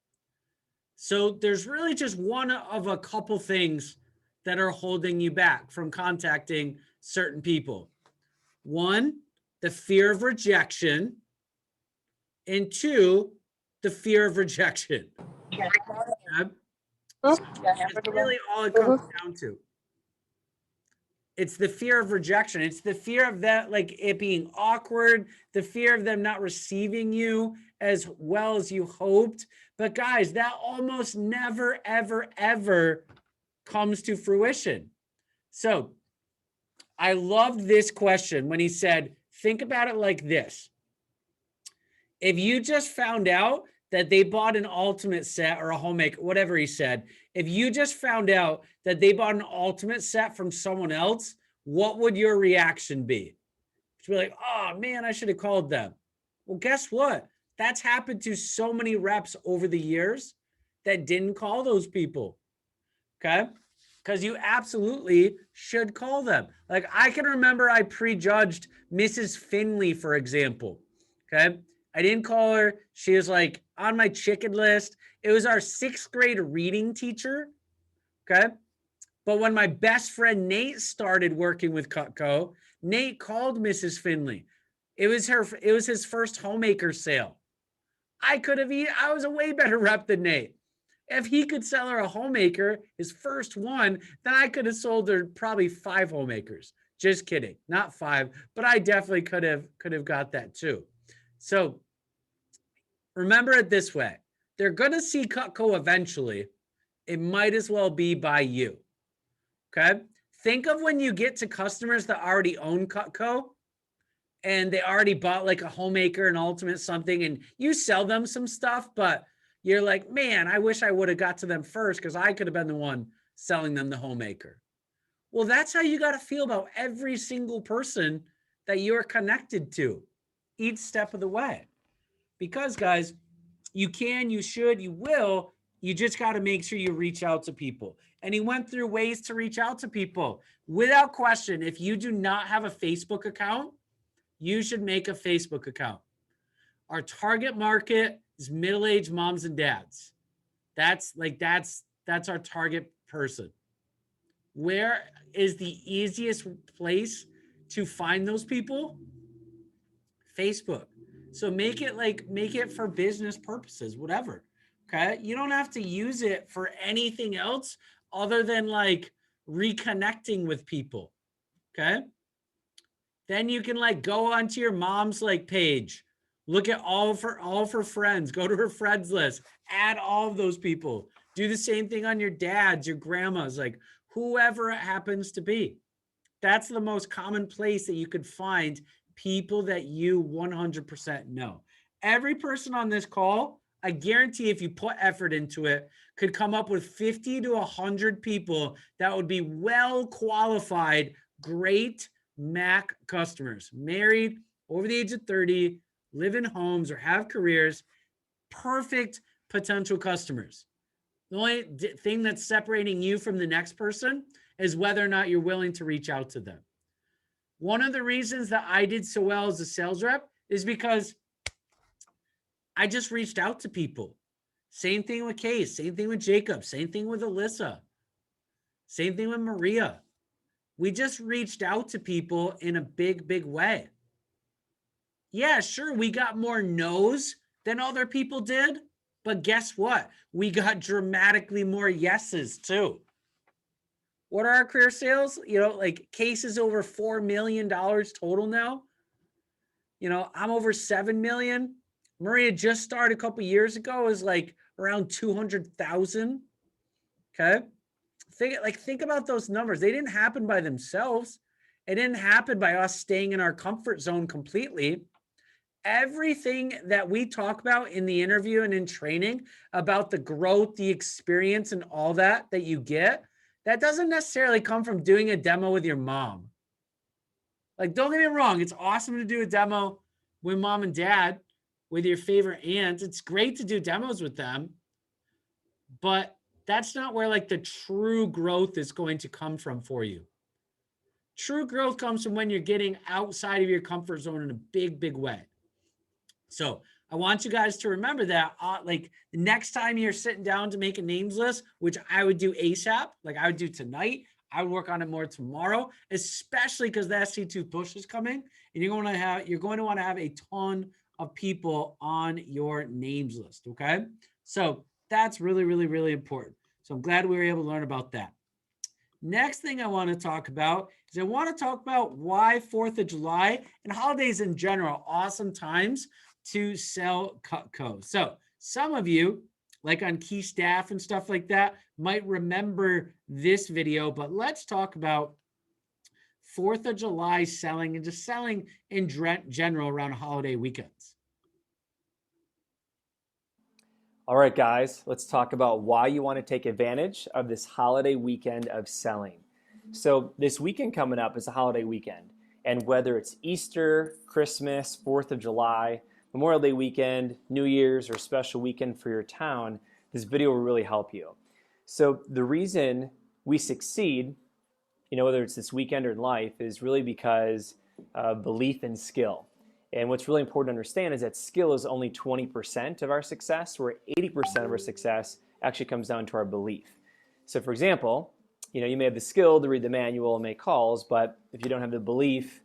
So there's really just one of a couple things that are holding you back from contacting certain people. 1, the fear of rejection, and 2, the fear of rejection. Okay? So it's really all it comes down to. It's the fear of rejection. It's the fear of that, like it being awkward, the fear of them not receiving you as well as you hoped. But guys, that almost never, ever, ever comes to fruition. So I loved this question when he said, think about it like this. If you just found out that they bought an Ultimate set or a Homemaker, whatever he said, if you just found out that they bought an Ultimate set from someone else, what would your reaction be? To be like, oh man, I should have called them. Well, guess what? That's happened to so many reps over the years that didn't call those people. Okay. Because you absolutely should call them. Like, I can remember I prejudged Mrs. Finley, for example. Okay. I didn't call her. She was like on my chicken list. It was our 6th grade reading teacher. Okay. But when my best friend Nate started working with Cutco, Nate called Mrs. Finley. It was his first Homemaker sale. I was a way better rep than Nate. If he could sell her a Homemaker, his first one, then I could have sold her probably 5 Homemakers. Just kidding. Not 5, but I definitely could have got that too. So remember it this way. They're going to see Cutco eventually. It might as well be by you. Okay. Think of when you get to customers that already own Cutco and they already bought like a Homemaker, an Ultimate something, and you sell them some stuff, but you're like, man, I wish I would have got to them first because I could have been the one selling them the Homemaker. Well, that's how you got to feel about every single person that you're connected to each step of the way. Because, guys, you can, you should, you will. You just got to make sure you reach out to people. And he went through ways to reach out to people. Without question, if you do not have a Facebook account, you should make a Facebook account. Our target market is middle-aged moms and dads. That's our target person. Where is the easiest place to find those people? Facebook. So make it for business purposes, whatever. Okay. You don't have to use it for anything else other than like reconnecting with people. Okay. Then you can like go onto your mom's like page, look at all of her friends, go to her friends list, add all of those people. Do the same thing on your dad's, your grandma's, like whoever it happens to be. That's the most common place that you could find people that you 100% know. Every person on this call, I guarantee if you put effort into it, could come up with 50 to 100 people that would be well qualified, great Mac customers, married, over the age of 30, live in homes or have careers, perfect potential customers. The only thing that's separating you from the next person is whether or not you're willing to reach out to them. One of the reasons that I did so well as a sales rep is because I just reached out to people. Same thing with Case, same thing with Jacob, same thing with Alyssa, same thing with Maria. We just reached out to people in a big, big way. Yeah, sure, we got more no's than other people did, but guess what? We got dramatically more yeses too. What are our career sales? Like Case is over $4 million total now. I'm over 7 million. Maria just started a couple years ago, is like around 200,000. Okay. Think about those numbers. They didn't happen by themselves. It didn't happen by us staying in our comfort zone completely. Everything that we talk about in the interview and in training about the growth, the experience, and all that you get, that doesn't necessarily come from doing a demo with your mom. Like, don't get me wrong. It's awesome to do a demo with mom and dad, with your favorite aunt. It's great to do demos with them, but that's not where like the true growth is going to come from for you. True growth comes from when you're getting outside of your comfort zone in a big, big way. So I want you guys to remember that, like the next time you're sitting down to make a names list, which I would do ASAP, like I would do tonight, I would work on it more tomorrow, especially because the SC2 push is coming, and you're going to want to have a ton of people on your names list. Okay. So that's really, really, really important. So I'm glad we were able to learn about that. Next thing I want to talk about is I want to talk about why 4th of July and holidays in general, awesome times to sell Cutco. So some of you, like on key staff and stuff like that, might remember this video, but let's talk about 4th of July selling and just selling in general around holiday weekends. All right, guys, let's talk about why you want to take advantage of this holiday weekend of selling. So this weekend coming up is a holiday weekend, and whether it's Easter, Christmas, 4th of July, Memorial Day weekend, New Year's, or special weekend for your town, this video will really help you. So the reason we succeed, whether it's this weekend or in life, is really because of belief and skill. And what's really important to understand is that skill is only 20% of our success, where 80% of our success actually comes down to our belief. So for example, you may have the skill to read the manual and make calls, but if you don't have the belief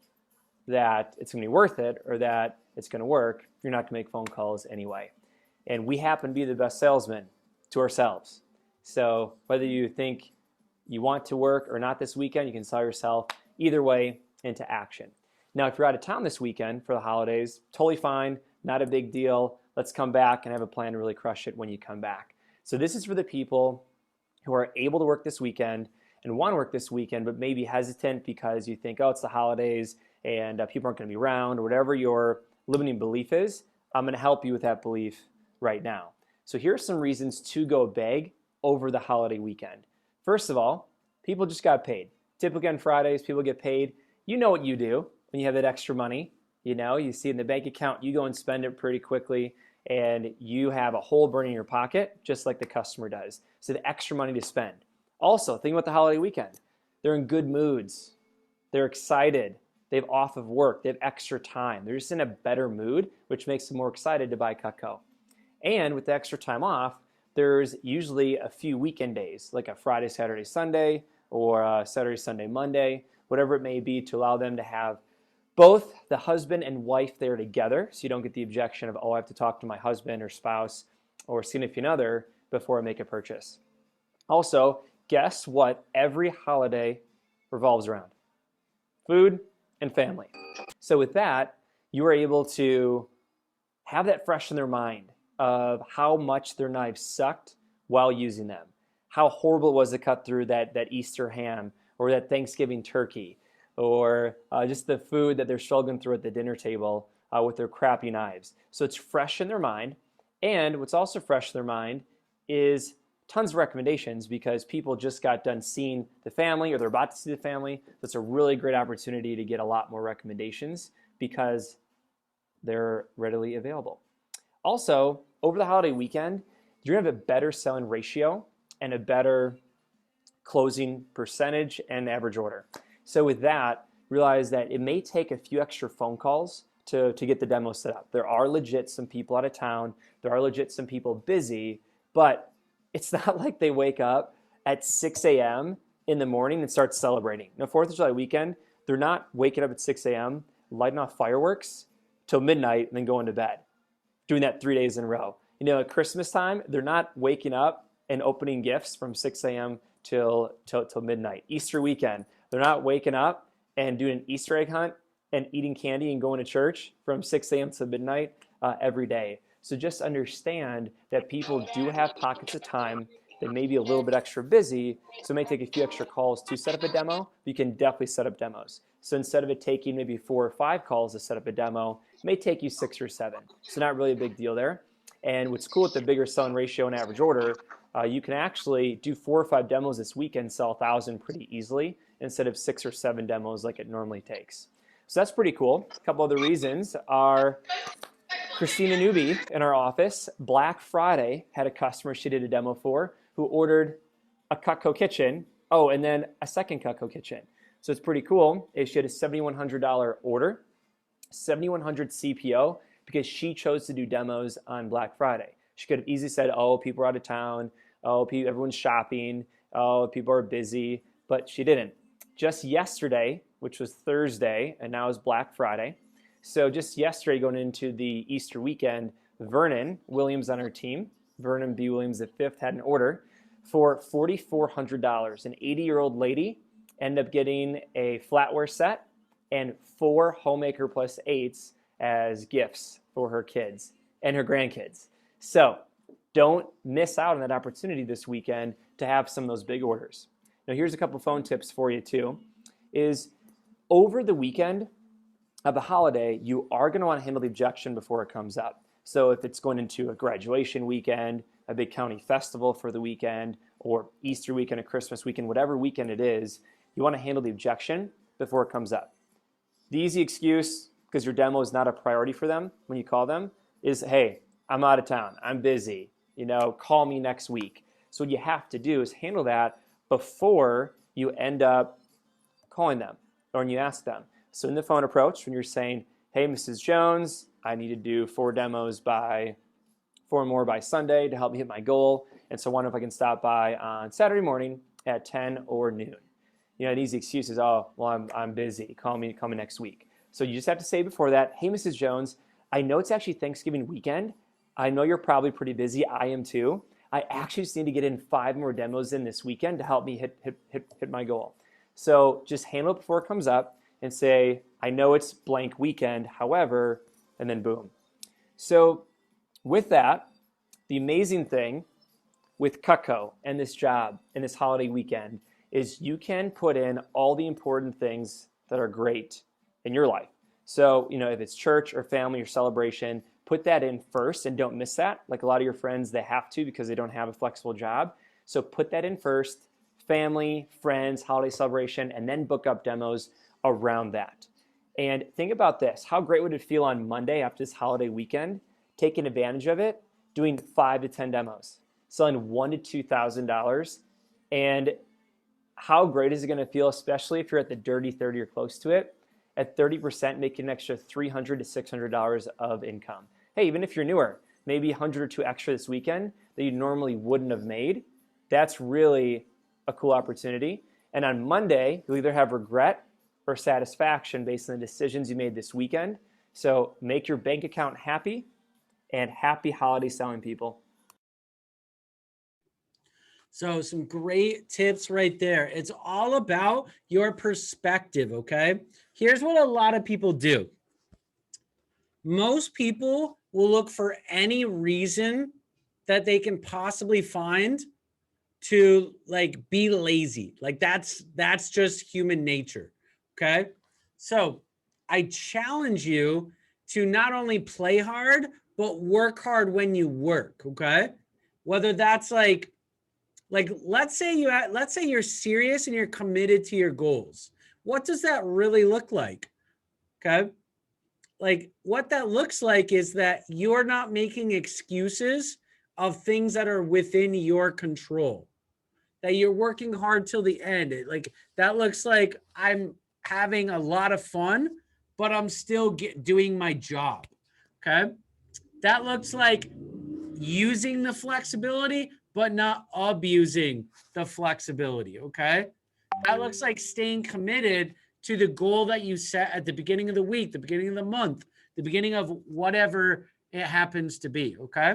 that it's going to be worth it or that it's going to work, you're not going to make phone calls anyway. And we happen to be the best salesmen to ourselves. So whether you think you want to work or not this weekend, you can sell yourself either way into action. Now, if you're out of town this weekend for the holidays, totally fine, not a big deal. Let's come back and have a plan to really crush it when you come back. So this is for the people who are able to work this weekend and want to work this weekend, but maybe hesitant because you think, oh, it's the holidays and people aren't going to be around, or whatever your limiting belief is. I'm going to help you with that belief right now. So here are some reasons to go big over the holiday weekend. First of all, people just got paid. Typically on Fridays, people get paid. You know what you do when you have that extra money. You see it in the bank account, you go and spend it pretty quickly, and you have a hole burning in your pocket, just like the customer does. So the extra money to spend. Also, think about the holiday weekend. They're in good moods. They're excited. They have off of work. They have extra time. They're just in a better mood, which makes them more excited to buy Cutco. And with the extra time off, there's usually a few weekend days, like a Friday, Saturday, Sunday, or a Saturday, Sunday, Monday, whatever it may be, to allow them to have both the husband and wife there together, so you don't get the objection of, oh, I have to talk to my husband or spouse or significant other before I make a purchase. Also, guess what every holiday revolves around? Food and family. So with that, you are able to have that fresh in their mind of how much their knives sucked while using them, how horrible it was to cut through that Easter ham or that Thanksgiving turkey, or just the food that they're struggling through at the dinner table with their crappy knives. So it's fresh in their mind. And what's also fresh in their mind is tons of recommendations, because people just got done seeing the family, or they're about to see the family. That's a really great opportunity to get a lot more recommendations because they're readily available. Also, over the holiday weekend, you're gonna have a better selling ratio and a better closing percentage and average order. So with that, realize that it may take a few extra phone calls to get the demo set up. There are legit some people out of town. There are legit some people busy, but it's not like they wake up at 6 a.m. in the morning and start celebrating. Now, 4th of July weekend, they're not waking up at 6 a.m., lighting off fireworks till midnight and then going to bed, doing that 3 days in a row. At Christmas time, they're not waking up and opening gifts from 6 a.m. till midnight. Easter weekend, they're not waking up and doing an Easter egg hunt and eating candy and going to church from 6 a.m. to midnight every day. So just understand that people do have pockets of time that may be a little bit extra busy, so it may take a few extra calls to set up a demo. You can definitely set up demos. So instead of it taking maybe 4 or 5 calls to set up a demo, it may take you 6 or 7. So not really a big deal there. And what's cool with the bigger selling ratio and average order, you can actually do 4 or 5 demos this weekend, sell 1,000 pretty easily instead of 6 or 7 demos like it normally takes. So that's pretty cool. A couple other reasons are Christina Newby in our office, Black Friday, had a customer she did a demo for who ordered a Cutco kitchen. Oh, and then a second Cutco kitchen. So it's pretty cool. She had a $7,100 order, $7,100 CPO, because she chose to do demos on Black Friday. She could have easily said, oh, people are out of town. Oh, everyone's shopping. Oh, people are busy. But she didn't. Just yesterday, which was Thursday, and now is Black Friday. So just yesterday, going into the Easter weekend, Vernon Williams on our team, Vernon B. Williams V, had an order for $4,400. An 80-year-old lady ended up getting a flatware set and 4 Homemaker Plus 8s as gifts for her kids and her grandkids. So don't miss out on that opportunity this weekend to have some of those big orders. Now here's a couple phone tips for you too, is over the weekend of the holiday, you are going to want to handle the objection before it comes up. So if it's going into a graduation weekend, a big county festival for the weekend, or Easter weekend, a Christmas weekend, whatever weekend it is, you want to handle the objection before it comes up. The easy excuse, because your demo is not a priority for them when you call them, is, hey, I'm out of town, I'm busy, call me next week. So what you have to do is handle that before you end up calling them or when you ask them. So in the phone approach, when you're saying, hey, Mrs. Jones, I need to do 4 more by Sunday to help me hit my goal. And so I wonder if I can stop by on Saturday morning at 10 or noon. An easy excuse is, oh, well, I'm busy. Call me next week. So you just have to say before that, hey, Mrs. Jones, I know it's actually Thanksgiving weekend. I know you're probably pretty busy. I am too. I actually just need to get in 5 more demos in this weekend to help me hit my goal. So just handle it before it comes up and say, I know it's blank weekend, however, and then boom. So with that, the amazing thing with Cutco and this job and this holiday weekend is you can put in all the important things that are great in your life. So, if it's church or family or celebration, put that in first and don't miss that. Like a lot of your friends, they have to because they don't have a flexible job. So put that in first, family, friends, holiday celebration, and then book up demos around that. And think about this. How great would it feel on Monday after this holiday weekend, taking advantage of it, doing 5 to 10 demos, selling $1,000 to $2,000? And how great is it going to feel, especially if you're at the dirty 30 or close to it, at 30%, making an extra $300 to $600 of income. Hey, even if you're newer, maybe 100 or 2 extra this weekend that you normally wouldn't have made, that's really a cool opportunity. And on Monday, you'll either have regret or satisfaction based on the decisions you made this weekend. So make your bank account happy, and happy holiday selling, people. So some great tips right there. It's all about your perspective, okay? Here's what a lot of people do. Most people will look for any reason that they can possibly find to be lazy. That's just human nature, okay? So I challenge you to not only play hard, but work hard when you work, okay? Whether that's let's say you're serious and you're committed to your goals. What does that really look like? Okay? What that looks like is that you're not making excuses of things that are within your control. That you're working hard till the end. That looks like I'm having a lot of fun, but I'm still doing my job. Okay? That looks like using the flexibility, but not abusing the flexibility, okay? That looks like staying committed to the goal that you set at the beginning of the week, the beginning of the month, the beginning of whatever it happens to be, okay?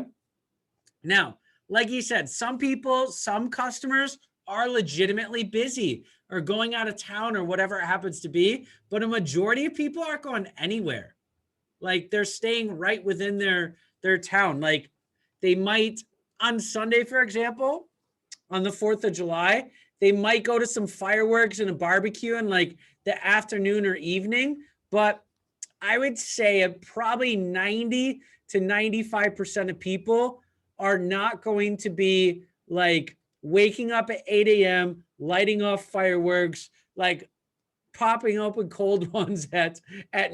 Now, like you said, some people, some customers are legitimately busy or going out of town or whatever it happens to be. But a majority of people aren't going anywhere. Like they're staying right within their town. Like they might on Sunday, for example, on the 4th of July, they might go to some fireworks and a barbecue in like the afternoon or evening. But I would say probably 90 to 95% of people are not going to be like waking up at 8 a.m., lighting off fireworks, like popping open cold ones at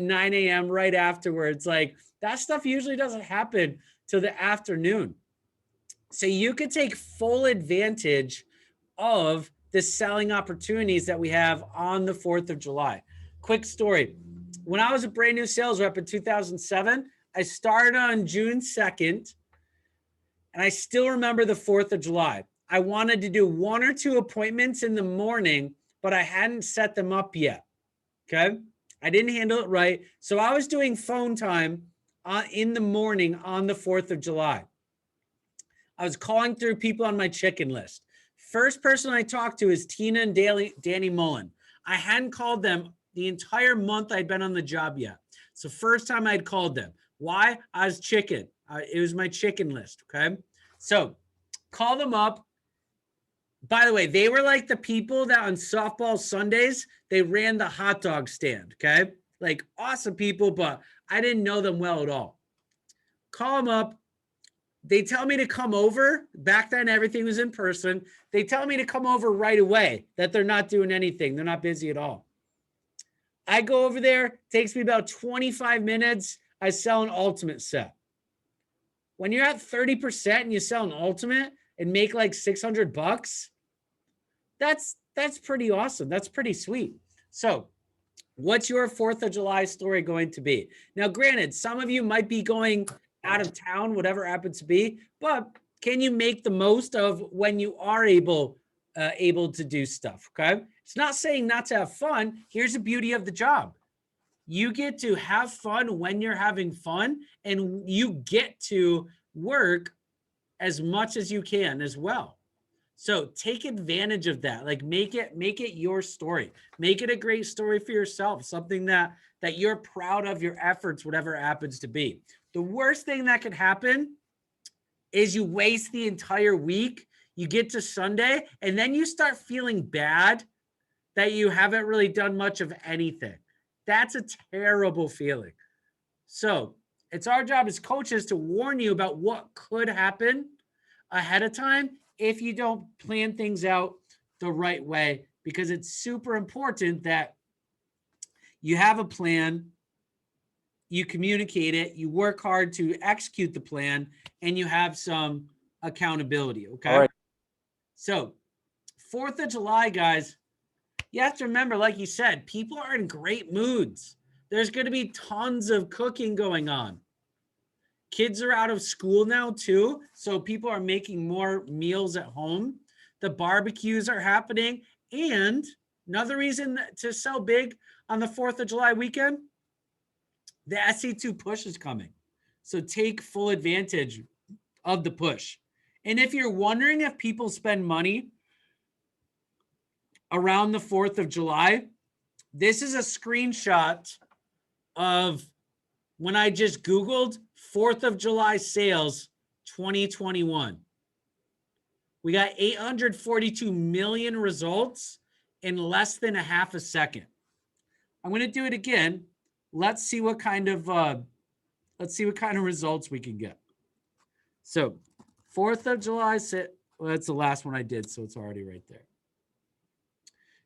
9 a.m. right afterwards. Like that stuff usually doesn't happen till the afternoon. So you could take full advantage of the selling opportunities that we have on the 4th of July. Quick story. When I was a brand new sales rep in 2007, I started on June 2nd, and I still remember the 4th of July. I wanted to do 1 or 2 appointments in the morning, but I hadn't set them up yet. Okay. I didn't handle it right. So I was doing phone time in the morning on the 4th of July. I was calling through people on my chicken list. First person I talked to is Tina and Danny Mullen. I hadn't called them the entire month I'd been on the job yet. So first time I'd called them. Why? I was chicken. It was my chicken list. Okay. So call them up. By the way, they were like the people that on softball Sundays, they ran the hot dog stand. Okay. Like awesome people, but I didn't know them well at all. Call them up. They tell me to come over. Back then, everything was in person. They tell me to come over right away, that they're not doing anything. They're not busy at all. I go over there. Takes me about 25 minutes. I sell an ultimate set. When you're at 30% and you sell an ultimate and make like $600, that's pretty awesome. That's pretty sweet. So what's your 4th of July story going to be? Now, granted, some of you might be going out of town, whatever happens to be, but can you make the most of when you are able to do stuff? Okay. It's not saying not to have fun. Here's the beauty of the job. You get to have fun when you're having fun, and you get to work as much as you can as well. So take advantage of that. Like make it your story. Make it a great story for yourself. Something that you're proud of your efforts, whatever it happens to be. The worst thing that could happen is you waste the entire week. You get to Sunday and then you start feeling bad that you haven't really done much of anything. That's a terrible feeling. So it's our job as coaches to warn you about what could happen ahead of time if you don't plan things out the right way, because it's super important that you have a plan, you communicate it, you work hard to execute the plan, and you have some accountability. Okay. All right. So 4th of July, guys, you have to remember, like you said, people are in great moods. There's going to be tons of cooking going on. Kids are out of school now too, so people are making more meals at home. The barbecues are happening. And another reason to sell big on the 4th of July weekend, the SC2 push is coming. So take full advantage of the push. And if you're wondering if people spend money around the 4th of July, this is a screenshot of when I just Googled 4th of July sales 2021. We got 842 million results in less than a half a second. I'm going to do it again. Let's see what kind of results we can get. So 4th of July, well, that's the last one I did, so it's already right there.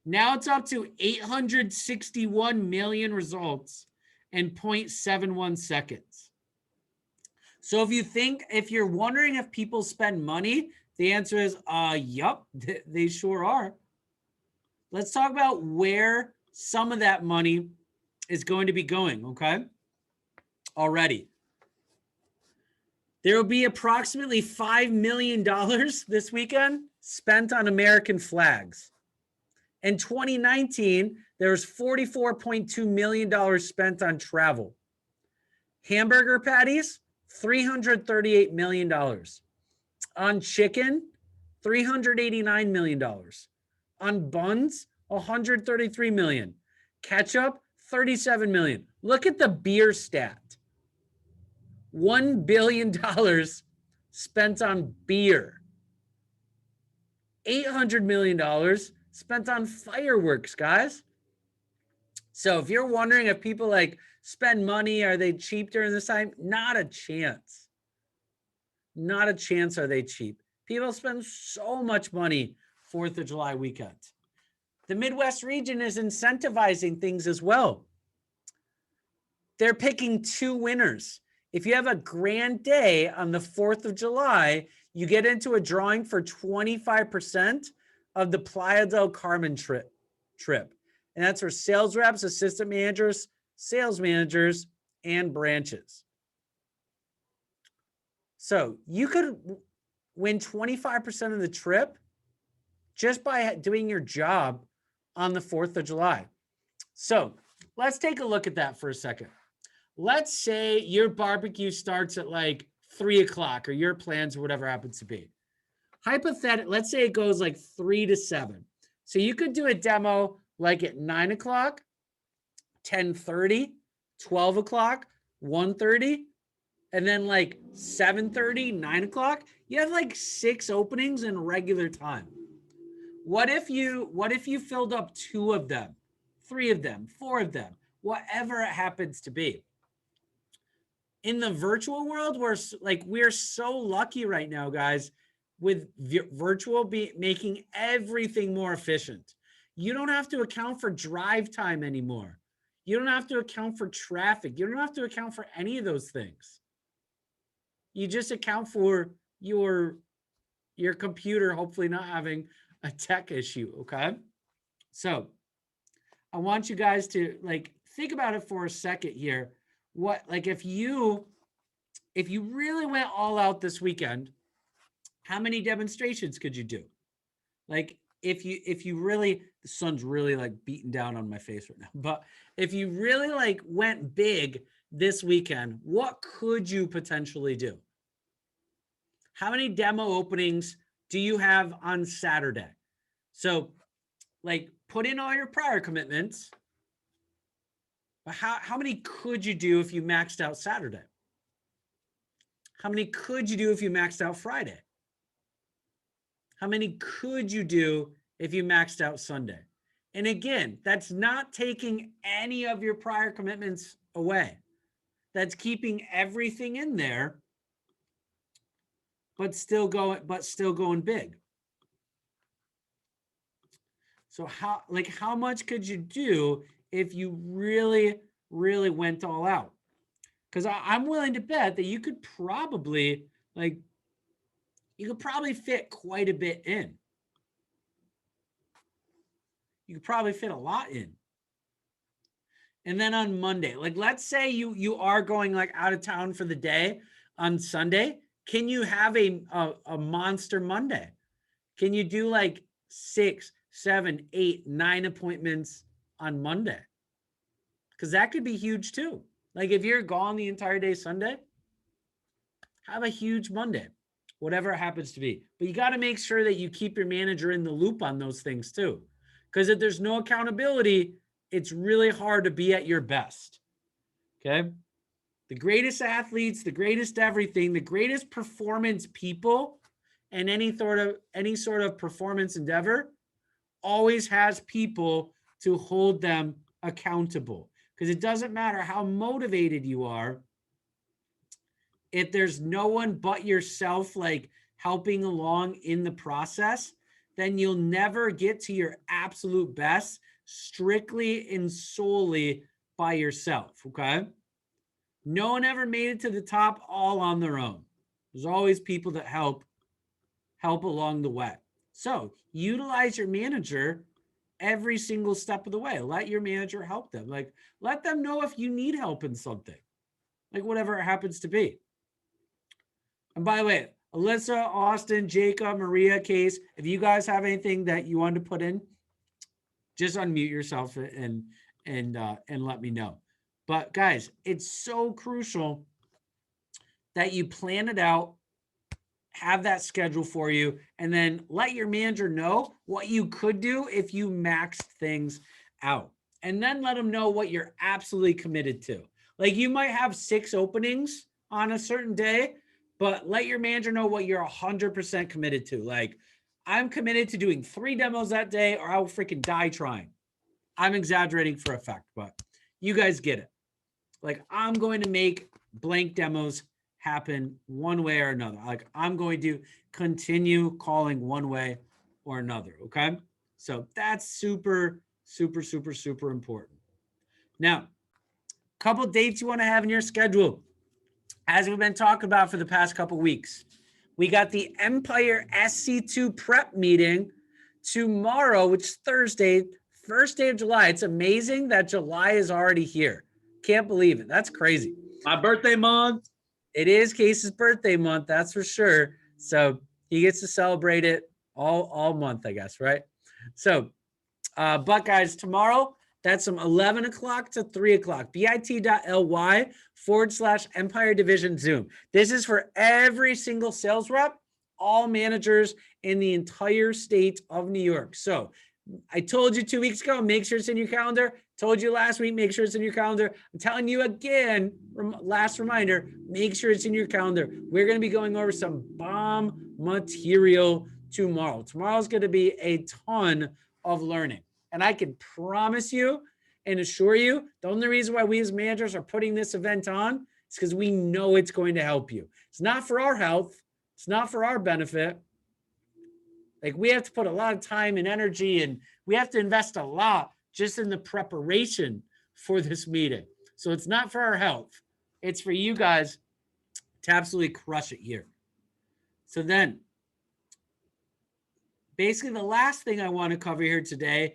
Now it's up to 861 million results in 0.71 seconds. So if you're wondering if people spend money, the answer is, yup, they sure are. Let's talk about where some of that money is going to be going, okay? Already. There will be approximately $5 million this weekend spent on American flags. In 2019, there was $44.2 million spent on travel. Hamburger patties, $338 million. On chicken, $389 million. On buns, $133 million. Ketchup, $37 million. Look at the beer stat. $1 billion spent on beer. $800 million spent on fireworks, guys. So if you're wondering if people like spend money, are they cheap during this time? Not a chance. Not a chance are they cheap. People spend so much money 4th of July weekend. The Midwest region is incentivizing things as well. They're picking 2 winners. If you have a grand day on the 4th of July, you get into a drawing for 25% of the Playa del Carmen trip. And that's for sales reps, assistant managers, sales managers, and branches. So you could win 25% of the trip just by doing your job on the 4th of July. So let's take a look at that for a second. Let's say your barbecue starts at like 3 o'clock or your plans or whatever happens to be. Hypothetically, let's say it goes like 3 to 7. So you could do a demo like at 9 o'clock, 10:30, 12 o'clock, 1:30, and then like 7:30, 9 o'clock. You have like 6 openings in regular time. What if you filled up 2 of them, 3 of them, 4 of them, whatever it happens to be? In the virtual world, we're so lucky right now, guys, with virtual making everything more efficient. You don't have to account for drive time anymore. You don't have to account for traffic. You don't have to account for any of those things. You just account for your computer hopefully not having a tech issue, okay? So I want you guys to like think about it for a second here. What, like if you really went all out this weekend, how many demonstrations could you do? Like if you really, the sun's really like beating down on my face right now, but if you really like went big this weekend, what could you potentially do? How many demo openings do you have on Saturday? So like put in all your prior commitments. But how many could you do if you maxed out Saturday? How many could you do if you maxed out Friday? How many could you do if you maxed out Sunday? And again, that's not taking any of your prior commitments away. That's keeping everything in there, but still going big. So how much could you do if you really, really went all out? Because I'm willing to bet that you could probably fit quite a bit in. You could probably fit a lot in. And then on Monday, like let's say you are going like out of town for the day on Sunday. Can you have a monster Monday? Can you do like 6, 7, 8, 9 appointments on Monday? Because that could be huge too. Like if you're gone the entire day Sunday, have a huge Monday, whatever it happens to be. But you got to make sure that you keep your manager in the loop on those things too. Because if there's no accountability, it's really hard to be at your best. Okay. The greatest athletes, the greatest everything, the greatest performance people and any sort of performance endeavor always has people to hold them accountable. Because it doesn't matter how motivated you are, if there's no one but yourself like helping along in the process, then you'll never get to your absolute best strictly and solely by yourself, okay? No one ever made it to the top all on their own. There's always people that help along the way. So utilize your manager every single step of the way. Let your manager help them. Like, let them know if you need help in something, like whatever it happens to be. And by the way, Alyssa, Austin, Jacob, Maria, Case, if you guys have anything that you want to put in, just unmute yourself and let me know. But guys, it's so crucial that you plan it out have that schedule for you, and then let your manager know what you could do if you maxed things out. And then let them know what you're absolutely committed to. Like you might have 6 openings on a certain day, but let your manager know what you're 100% committed to. Like, I'm committed to doing 3 demos that day, or I'll freaking die trying. I'm exaggerating for effect, but you guys get it. Like, I'm going to make blank demos happen one way or another. Like, I'm going to continue calling one way or another. Okay. So that's super, super, super, super important. Now, couple dates you want to have in your schedule. As we've been talking about for the past couple weeks, we got the Empire SC2 prep meeting tomorrow, which is Thursday, first day of July. It's amazing that July is already here. Can't believe it. That's crazy. My birthday month. It is Case's birthday month, that's for sure. So he gets to celebrate it all month, I guess, right? So, but guys, tomorrow, that's from 11 o'clock to 3 o'clock, bit.ly/Empire Division Zoom. This is for every single sales rep, all managers in the entire state of New York. So I told you 2 weeks ago, make sure it's in your calendar. Told you last week, make sure it's in your calendar. I'm telling you again, last reminder, make sure it's in your calendar. We're going to be going over some bomb material tomorrow. Tomorrow's going to be a ton of learning. And I can promise you and assure you, the only reason why we as managers are putting this event on is because we know it's going to help you. It's not for our health. It's not for our benefit. Like, we have to put a lot of time and energy, and we have to invest a lot just in the preparation for this meeting. So it's not for our health. It's for you guys to absolutely crush it here. So then, basically the last thing I want to cover here today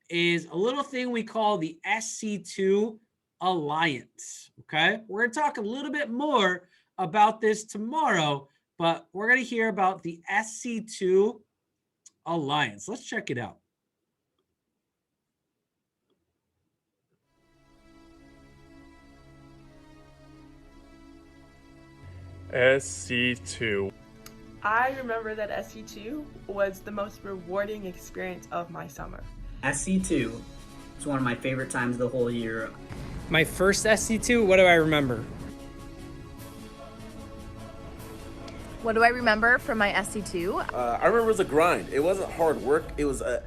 is a little thing we call the SC2 Alliance, okay? We're going to talk a little bit more about this tomorrow, but we're going to hear about the SC2 Alliance. Let's check it out. SC2. I remember that SC2 was the most rewarding experience of my summer. SC2 was one of my favorite times of the whole year. My first SC2, what do I remember? What do I remember from my SC2? I remember it was a grind. It wasn't hard work. It was a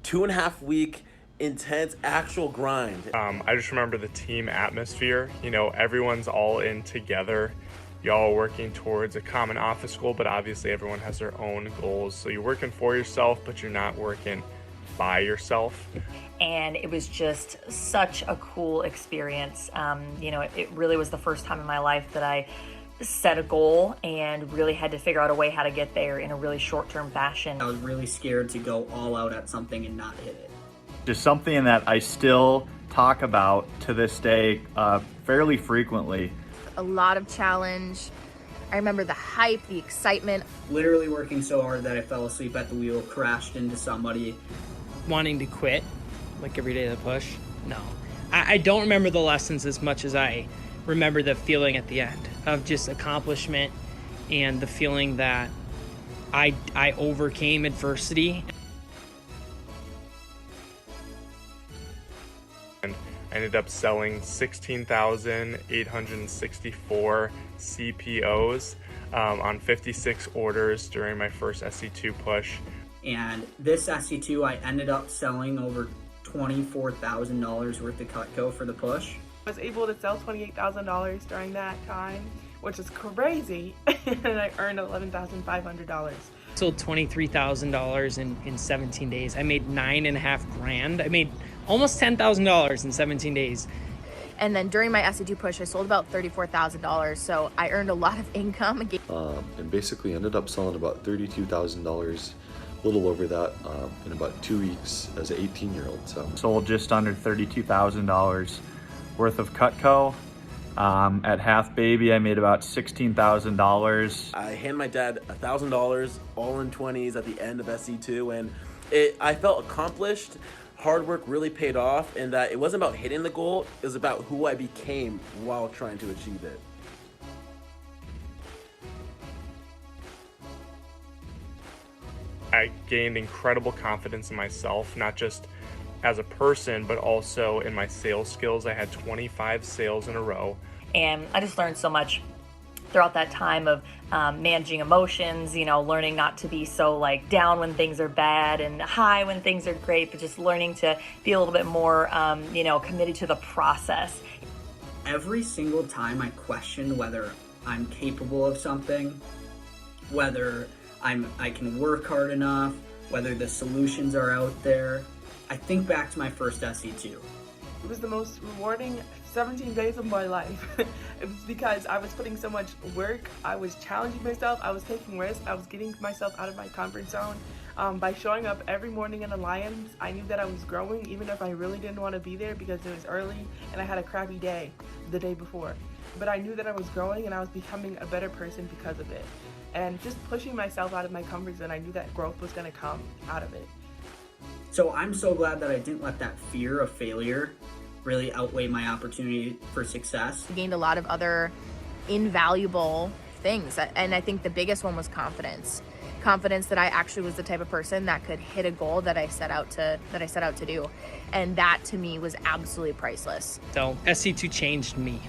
2.5 week intense actual grind. I just remember the team atmosphere. You know, everyone's all in together. Y'all are working towards a common office goal, but obviously everyone has their own goals. So you're working for yourself, but you're not working by yourself. And it was just such a cool experience. You know, it really was the first time in my life that I set a goal and really had to figure out a way how to get there in a really short-term fashion. I was really scared to go all out at something and not hit it. Just something that I still talk about to this day fairly frequently. A lot of challenge. I remember the hype, the excitement. Literally working so hard that I fell asleep at the wheel, crashed into somebody. Wanting to quit, like every day of the push? No. I don't remember the lessons as much as I remember the feeling at the end of just accomplishment and the feeling that I overcame adversity. And I ended up selling 16,864 CPOs on 56 orders during my first SC2 push. And this SC2, I ended up selling over $24,000 worth of Cutco for the push. I was able to sell $28,000 during that time, which is crazy, and I earned $11,500. Sold $23,000 in 17 days. I made $9.5 grand. I made almost $10,000 in 17 days. And then during my SC2 push, I sold about $34,000, so I earned a lot of income. And basically ended up selling about $32,000, a little over that, in about 2 weeks as an 18-year-old. So sold just under $32,000 worth of Cutco. At Half Baby, I made about $16,000. I handed my dad $1,000 all in 20s at the end of SC2, and I felt accomplished. Hard work really paid off, and that it wasn't about hitting the goal, it was about who I became while trying to achieve it. I gained incredible confidence in myself, not just as a person, but also in my sales skills. I had 25 sales in a row. And I just learned so much throughout that time of managing emotions, learning not to be so like down when things are bad and high when things are great, but just learning to be a little bit more, committed to the process. Every single time I questioned whether I'm capable of something, whether I can work hard enough, whether the solutions are out there, I think back to my first SE2. It was the most rewarding 17 days of my life. It was because I was putting so much work, I was challenging myself, I was taking risks, I was getting myself out of my comfort zone. By showing up every morning in Alliance, I knew that I was growing, even if I really didn't want to be there because it was early and I had a crappy day the day before. But I knew that I was growing and I was becoming a better person because of it. And just pushing myself out of my comfort zone, I knew that growth was going to come out of it. So I'm so glad that I didn't let that fear of failure really outweigh my opportunity for success. I gained a lot of other invaluable things, and I think the biggest one was confidence. Confidence that I actually was the type of person that could hit a goal that I set out to do, and that to me was absolutely priceless. So SC2 changed me.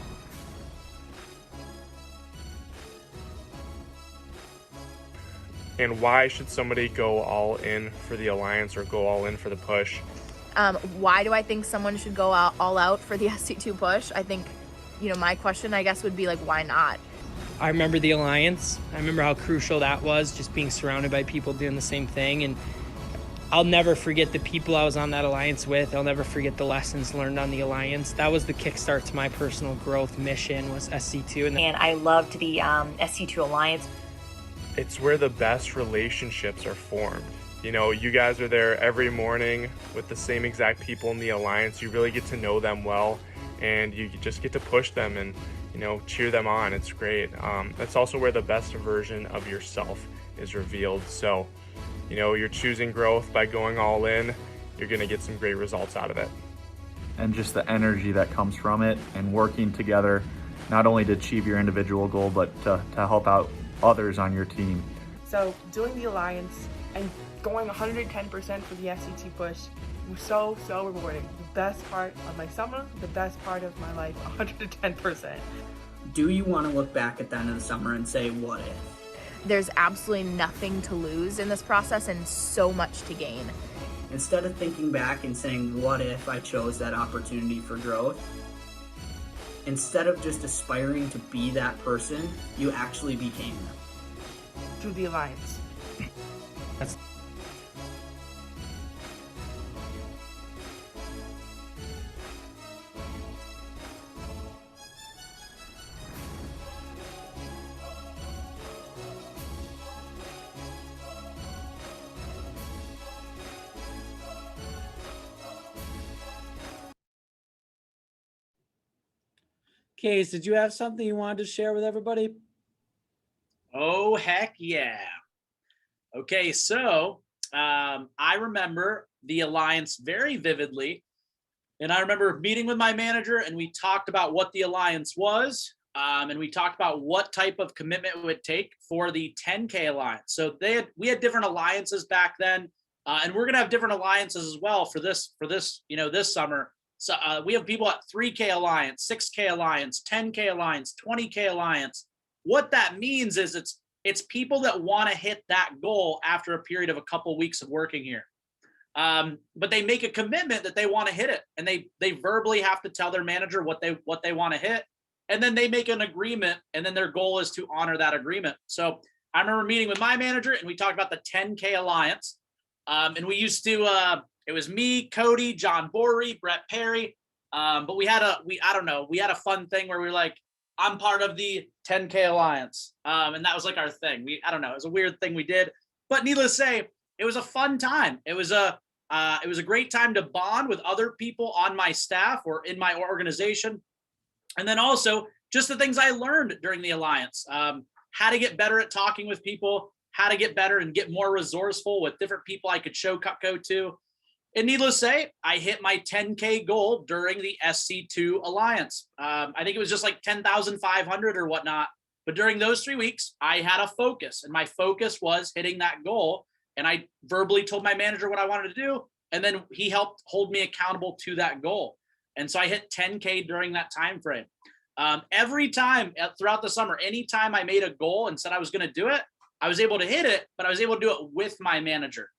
And why should somebody go all in for the Alliance or go all in for the push? Why do I think someone should go all out for the SC2 push? I think, my question, I guess, would be like, why not? I remember the Alliance. I remember how crucial that was, just being surrounded by people doing the same thing. And I'll never forget the people I was on that Alliance with. I'll never forget the lessons learned on the Alliance. That was the kickstart to my personal growth mission, was SC2. And I loved the SC2 Alliance. It's where the best relationships are formed. You guys are there every morning with the same exact people in the Alliance. You really get to know them well, and you just get to push them and, cheer them on. It's great. That's also where the best version of yourself is revealed. So, you're choosing growth by going all in. You're going to get some great results out of it. And just the energy that comes from it and working together, not only to achieve your individual goal, but to help out others on your team. So doing the Alliance and going 110% for the SC2 push was so rewarding. The best part of my summer, the best part of my life, 110%. Do you want to look back at the end of the summer and say, what if? There's absolutely nothing to lose in this process and so much to gain. Instead of thinking back and saying, what if I chose that opportunity for growth? Instead of just aspiring to be that person, you actually became them. To the Alliance. That's Case, did you have something you wanted to share with everybody? Oh, heck yeah. Okay, so I remember the Alliance very vividly. And I remember meeting with my manager, and we talked about what the Alliance was. And we talked about what type of commitment it would take for the 10K Alliance. So we had different alliances back then. And we're going to have different alliances as well for this, this summer. So we have people at 3K Alliance, 6K Alliance, 10K Alliance, 20K Alliance. What that means is it's people that want to hit that goal after a period of a couple weeks of working here. But they make a commitment that they want to hit it, and they verbally have to tell their manager what they want to hit, and then they make an agreement, and then their goal is to honor that agreement. So I remember meeting with my manager, and we talked about the 10K Alliance, and we used to it was me, Cody, John Bory, Brett Perry, but we had a fun thing where we were like, I'm part of the 10K Alliance. And that was like our thing. It was a weird thing we did, but needless to say, it was a fun time. It was a great time to bond with other people on my staff or in my organization. And then also just the things I learned during the Alliance, how to get better at talking with people, how to get better and get more resourceful with different people I could show Cutco to. And needless to say, I hit my 10K goal during the SC2 Alliance. I think it was just like 10,500 or whatnot. But during those 3 weeks, I had a focus, and my focus was hitting that goal. and I verbally told my manager what I wanted to do. And then he helped hold me accountable to that goal. And so I hit 10K during that time frame. Every time throughout the summer, anytime I made a goal and said I was going to do it, I was able to hit it, but I was able to do it with my manager.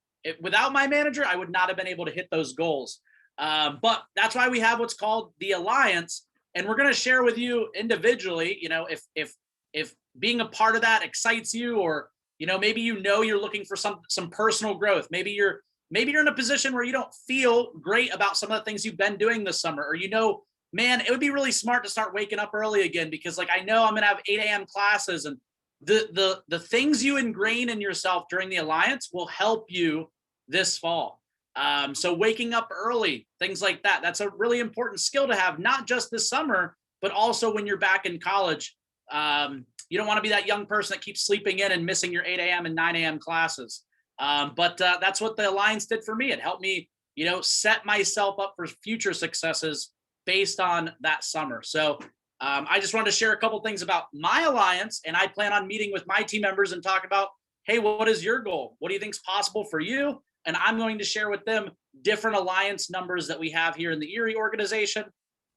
Without my manager, I would not have been able to hit those goals. But that's why we have what's called the Alliance. And we're going to share with you individually, if being a part of that excites you, or, maybe, you're looking for some personal growth. Maybe you're in a position where you don't feel great about some of the things you've been doing this summer, or, man, it would be really smart to start waking up early again, because I know I'm going to have 8 a.m. classes, and the things you ingrain in yourself during the Alliance will help you this fall. So waking up early, things like that, that's a really important skill to have, not just this summer, but also when you're back in college. You don't want to be that young person that keeps sleeping in and missing your 8 a.m. and 9 a.m. classes. But that's what the Alliance did for me. It helped me, set myself up for future successes based on that summer. So I just wanted to share a couple things about my Alliance, and I plan on meeting with my team members and talk about, hey, what is your goal? What do you think is possible for you? And I'm going to share with them different Alliance numbers that we have here in the Erie organization.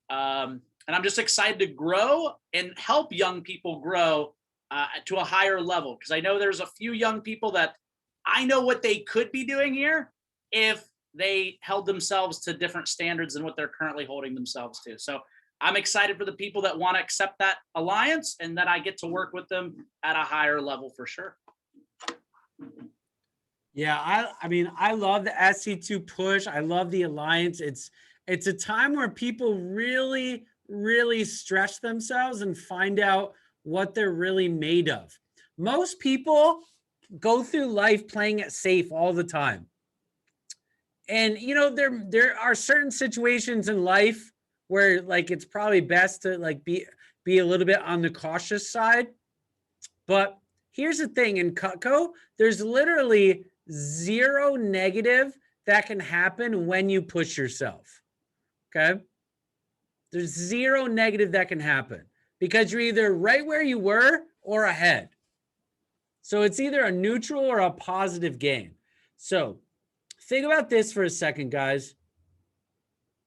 And I'm just excited to grow and help young people grow to a higher level, because I know there's a few young people that I know what they could be doing here if they held themselves to different standards than what they're currently holding themselves to. So I'm excited for the people that want to accept that Alliance, and that I get to work with them at a higher level for sure. Yeah, I mean, I love the SC2 push. I love the Alliance. It's a time where people really, really stretch themselves and find out what they're really made of. Most people go through life playing it safe all the time. And there are certain situations in life where it's probably best to be a little bit on the cautious side. But here's the thing, in Cutco, there's literally zero negative that can happen when you push yourself. Okay? There's zero negative that can happen, because you're either right where you were or ahead. So it's either a neutral or a positive gain. So think about this for a second, guys.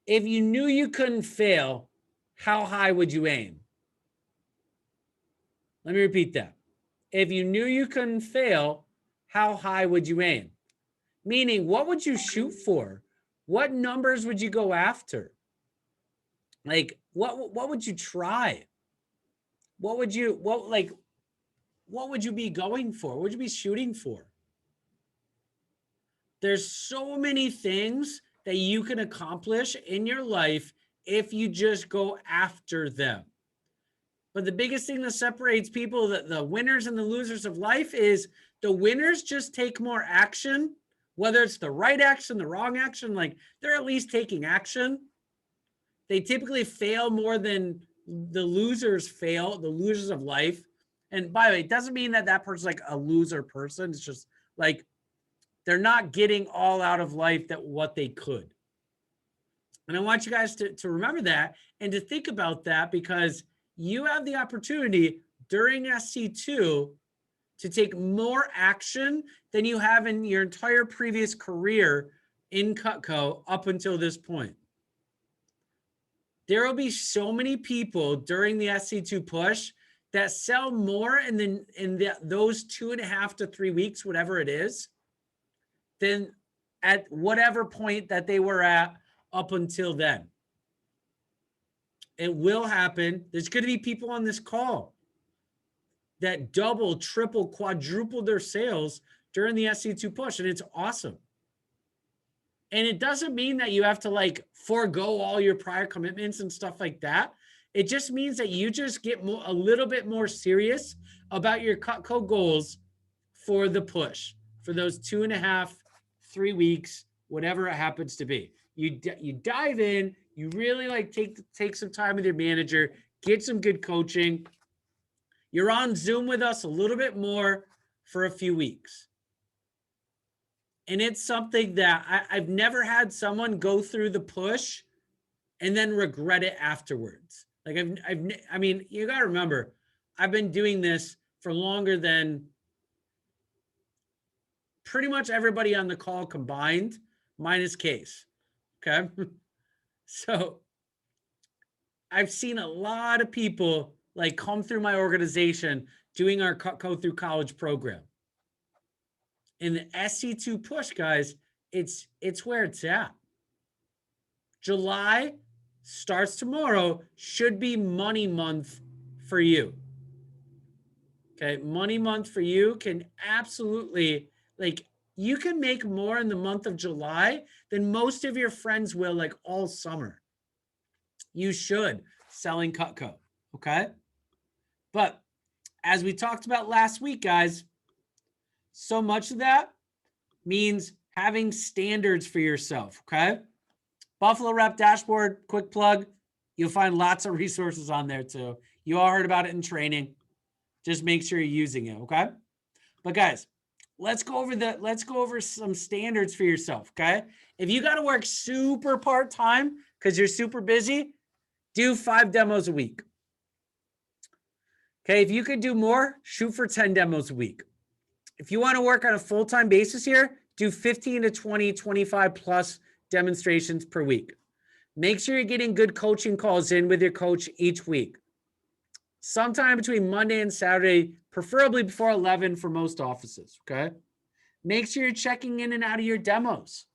If you knew you couldn't fail, how high would you aim? Let me repeat that. If you knew you couldn't fail, how high would you aim? Meaning, what would you shoot for? What numbers would you go after? What would you try? What would you be going for? What would you be shooting for? There's so many things that you can accomplish in your life if you just go after them. But the biggest thing that separates people, the winners and the losers of life, is the winners just take more action, whether it's the right action, the wrong action, they're at least taking action. They typically fail more than the losers fail, the losers of life. And by the way, it doesn't mean that person's a loser person. It's just they're not getting all out of life that what they could. And I want you guys to remember that and to think about that, because you have the opportunity during SC2 to take more action than you have in your entire previous career in Cutco up until this point. There will be so many people during the SC2 push that sell more in those 2.5 to 3 weeks, whatever it is, than at whatever point that they were at up until then. It will happen. There's going to be people on this call that double, triple, quadruple their sales during the SC2 push, and it's awesome. And it doesn't mean that you have to forego all your prior commitments and stuff like that. It just means that you just get a little bit more serious about your Cutco goals for the push, for those 2.5, 3 weeks, whatever it happens to be. You dive in, you really take some time with your manager, get some good coaching. You're on Zoom with us a little bit more for a few weeks. And it's something that I've never had someone go through the push and then regret it afterwards. I mean, you got to remember, I've been doing this for longer than pretty much everybody on the call combined, minus Case. Okay. So I've seen a lot of people like come through my organization doing our Cutco through college program. In the SC2 push, guys, it's where it's at. July starts tomorrow, should be money month for you. Okay, money month for you can absolutely, like, you can make more in the month of July than most of your friends will, like, all summer. You should selling Cutco, okay? But as we talked about last week, guys, so much of that means having standards for yourself, okay? Buffalo Rep Dashboard, quick plug. You'll find lots of resources on there too. You all heard about it in training. Just make sure you're using it, okay? But guys, let's go over some standards for yourself, okay? If you got to work super part-time because you're super busy, do 5 demos a week. Okay, if you could do more, shoot for 10 demos a week. If you want to work on a full-time basis here, do 15 to 20, 25 plus demonstrations per week. Make sure you're getting good coaching calls in with your coach each week. Sometime between Monday and Saturday, preferably before 11 for most offices, okay? Make sure you're checking in and out of your demos.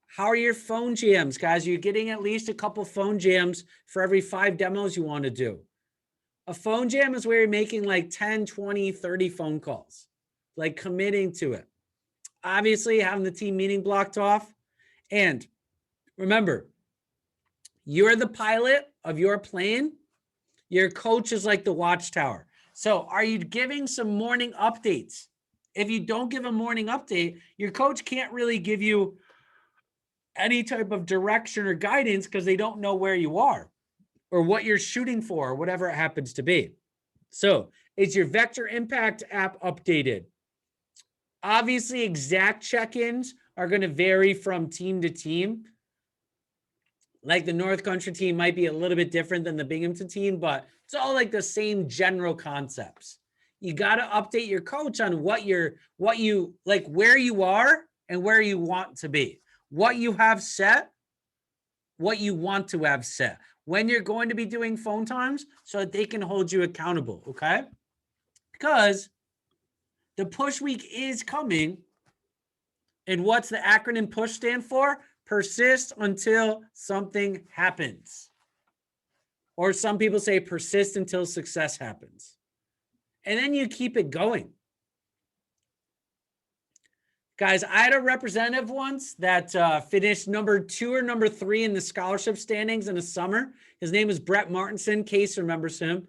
How are your phone jams, guys? You're getting at least a couple phone jams for every 5 demos you want to do. A phone jam is where you're making like 10, 20, 30 phone calls, like committing to it. Obviously, having the team meeting blocked off. And remember, you're the pilot of your plane. Your coach is like the watchtower. So are you giving some morning updates? If you don't give a morning update, your coach can't really give you any type of direction or guidance because they don't know where you are or what you're shooting for or whatever it happens to be. So is your Vector Impact app updated? Obviously, exact check-ins are going to vary from team to team. Like the North Country team might be a little bit different than the Binghamton team, but it's all like the same general concepts. You got to update your coach on what you like, where you are and where you want to be, what you have set, what you want to have set, when you're going to be doing phone times so that they can hold you accountable, okay? Because the push week is coming. And what's the acronym PUSH stand for? Persist until something happens. Or some people say persist until success happens. And then you keep it going. Guys, I had a representative once that finished number 2 or number 3 in the scholarship standings in the summer. His name is Brett Martinson. Case remembers him.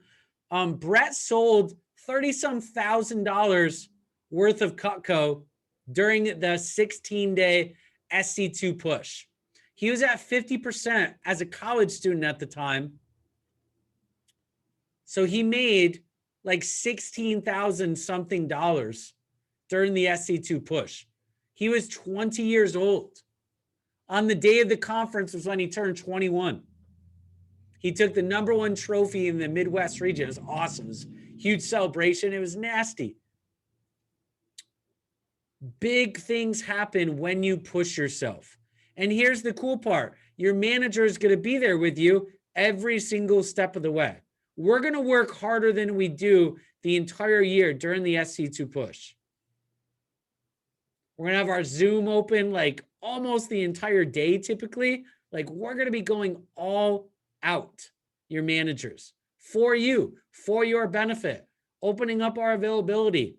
Brett sold $30-some thousand worth of Cutco during the 16-day SC2 push. He was at 50% as a college student at the time. So he made like $16,000 something during the SC2 push. He was 20 years old. On the day of the conference was when he turned 21. He took the #1 trophy in the Midwest region. It was awesome. It was a huge celebration. It was nasty. Big things happen when you push yourself. And here's the cool part. Your manager is going to be there with you every single step of the way. We're going to work harder than we do the entire year during the SC2 push. We're going to have our Zoom open like almost the entire day typically. Like we're going to be going all out, your managers, for you, for your benefit, opening up our availability.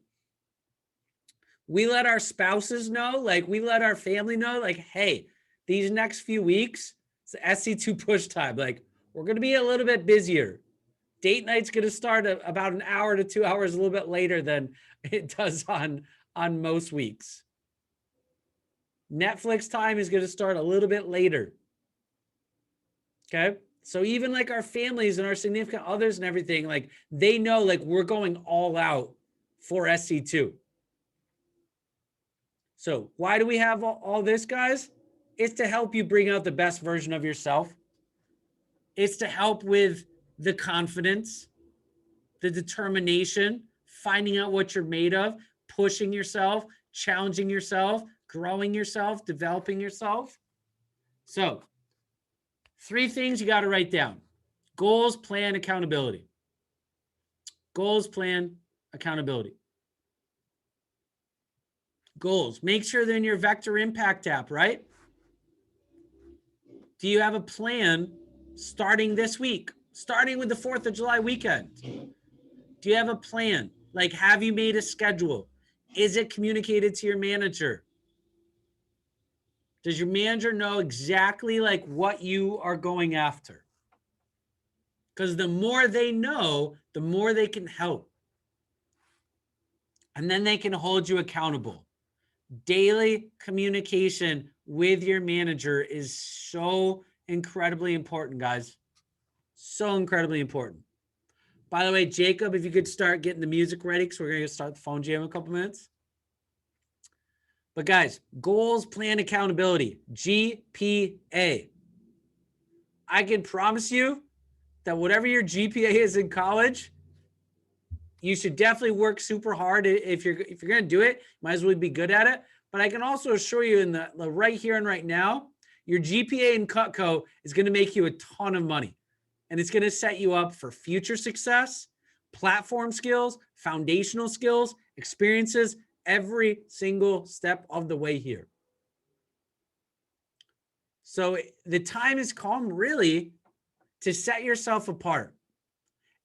We let our spouses know, like we let our family know, like, hey, these next few weeks, it's the SC2 push time. Like we're going to be a little bit busier. Date night's going to start about an hour to 2 hours a little bit later than it does on most weeks. Netflix time is going to start a little bit later. Okay. So even like our families and our significant others and everything, like they know, like we're going all out for SC2. So why do we have all this, guys? It's to help you bring out the best version of yourself. It's to help with the confidence, the determination, finding out what you're made of, pushing yourself, challenging yourself, growing yourself, developing yourself. So 3 things you got to write down: goals, plan, accountability. Goals, plan, accountability. Goals. Make sure they're in your Vector Impact app, right? Do you have a plan starting this week, starting with the 4th of July weekend? Do you have a plan? Like, have you made a schedule? Is it communicated to your manager? Does your manager know exactly like what you are going after? Because the more they know, the more they can help. And then they can hold you accountable. Daily communication with your manager is so incredibly important, guys. So incredibly important. By the way, Jacob, if you could start getting the music ready, because we're going to start the phone jam in a couple minutes. But guys, goals, plan, accountability, GPA. I can promise you that whatever your GPA is in college, you should definitely work super hard. If you're going to do it, might as well be good at it. But I can also assure you in the right here and right now, your GPA in Cutco is going to make you a ton of money. And it's going to set you up for future success, platform skills, foundational skills, experiences, every single step of the way here. So the time has come really to set yourself apart.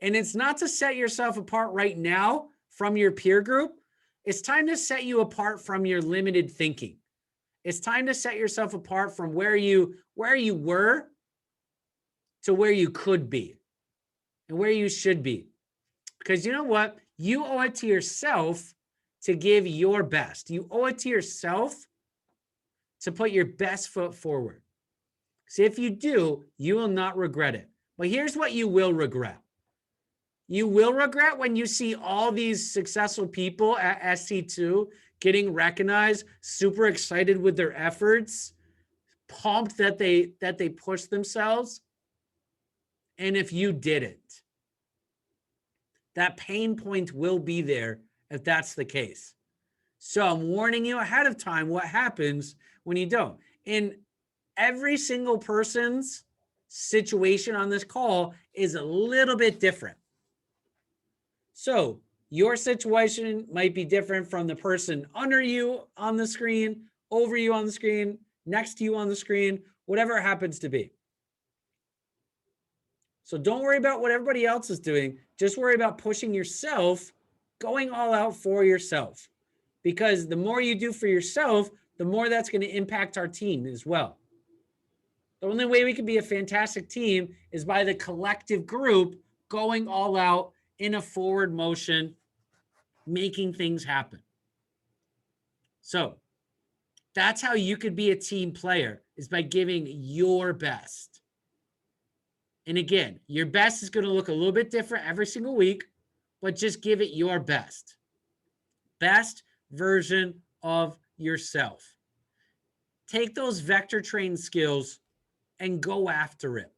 And it's not to set yourself apart right now from your peer group. It's time to set you apart from your limited thinking. It's time to set yourself apart from where you were to where you could be and where you should be. Because you know what? You owe it to yourself to give your best. You owe it to yourself to put your best foot forward. So if you do, you will not regret it. But here's what you will regret. You will regret when you see all these successful people at SC2 getting recognized, super excited with their efforts, pumped that they pushed themselves. And if you didn't, that pain point will be there if that's the case. So I'm warning you ahead of time what happens when you don't. And every single person's situation on this call is a little bit different. So your situation might be different from the person under you on the screen, over you on the screen, next to you on the screen, whatever it happens to be. So don't worry about what everybody else is doing. Just worry about pushing yourself, going all out for yourself. Because the more you do for yourself, the more that's going to impact our team as well. The only way we can be a fantastic team is by the collective group going all out in a forward motion, making things happen. So that's how you could be a team player, is by giving your best. And again, your best is going to look a little bit different every single week, but just give it your best. Best version of yourself. Take those vector train skills and go after it.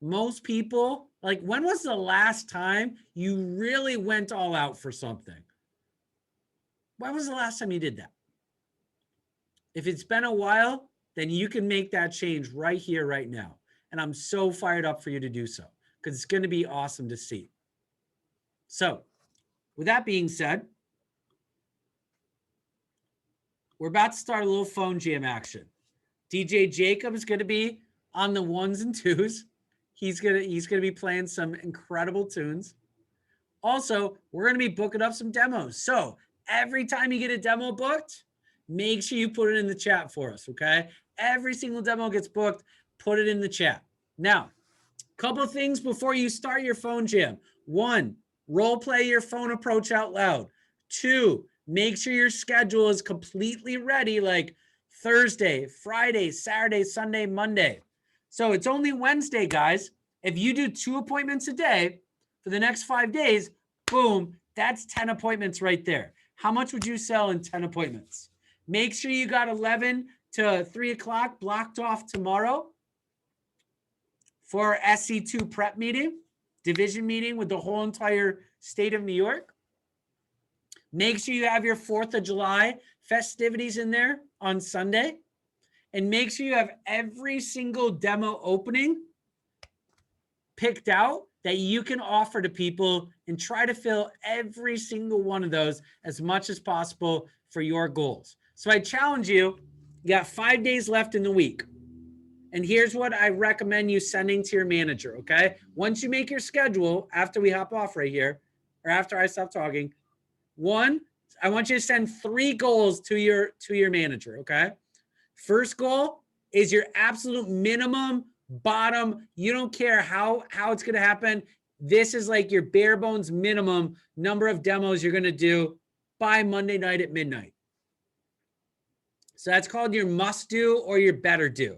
Most people, like, when was the last time you really went all out for something? When was the last time you did that? If it's been a while, then you can make that change right here, right now. And I'm so fired up for you to do so, because it's going to be awesome to see. So with that being said, we're about to start a little phone jam action. DJ Jacob is going to be on the 1s and 2s. He's gonna be playing some incredible tunes. Also, we're going to be booking up some demos. So every time you get a demo booked, make sure you put it in the chat for us, okay? Every single demo gets booked, put it in the chat. Now, a couple of things before you start your phone jam. 1, role play your phone approach out loud. 2, make sure your schedule is completely ready, like Thursday, Friday, Saturday, Sunday, Monday. So it's only Wednesday, guys. If you do 2 appointments a day for the next 5 days, boom, that's 10 appointments right there. How much would you sell in 10 appointments? Make sure you got 11 to 3 o'clock blocked off tomorrow for our SC2 prep meeting, division meeting with the whole entire state of New York. Make sure you have your 4th of July festivities in there on Sunday. And make sure you have every single demo opening picked out that you can offer to people, and try to fill every single one of those as much as possible for your goals. So I challenge you, you got 5 days left in the week. And here's what I recommend you sending to your manager, okay? Once you make your schedule, after we hop off right here, or after I stop talking, one, I want you to send 3 goals to your manager, okay? First goal is your absolute minimum bottom. You don't care how it's going to happen. This is like your bare bones minimum number of demos you're going to do by Monday night at midnight. So that's called your must do or your better do.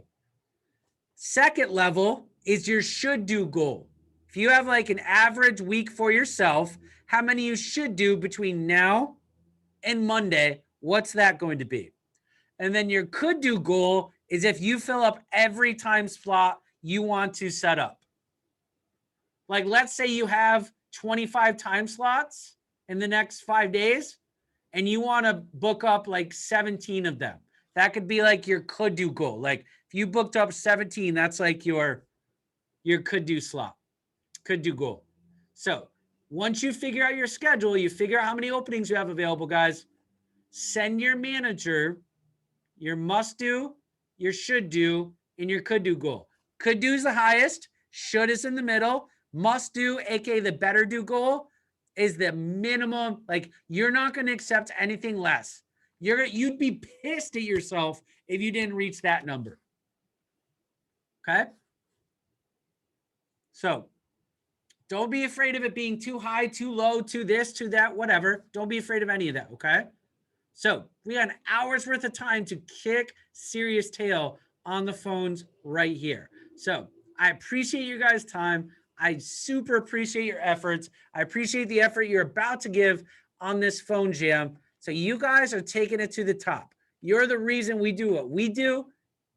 Second level is your should do goal. If you have like an average week for yourself, how many you should do between now and Monday, what's that going to be? And then your could do goal is if you fill up every time slot you want to set up. Like, let's say you have 25 time slots in the next 5 days and you want to book up like 17 of them. That could be like your could do goal. Like if you booked up 17, that's like your could do slot, could do goal. So once you figure out your schedule, you figure out how many openings you have available, guys, send your manager your must do, your should do, and your could do goal. Could do is the highest, should is in the middle, must do, aka the better do goal, is the minimum. Like, you're not going to accept anything less. You'd be pissed at yourself if you didn't reach that number. Okay? So don't be afraid of it being too high, too low, too this, too that, whatever. Don't be afraid of any of that, okay? So we got an hour's worth of time to kick serious tail on the phones right here. So I appreciate you guys' time. I super appreciate your efforts. I appreciate the effort you're about to give on this phone jam. So you guys are taking it to the top. You're the reason we do what we do,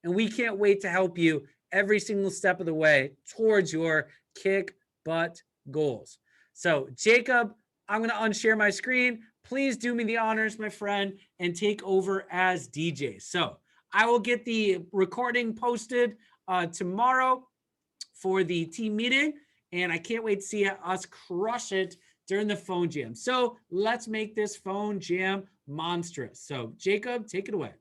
and we can't wait to help you every single step of the way towards your kick butt goals. So Jacob, I'm going to unshare my screen. Please do me the honors, my friend, and take over as DJ. So I will get the recording posted tomorrow for the team meeting, and I can't wait to see us crush it during the phone jam. So let's make this phone jam monstrous. So Jacob, take it away.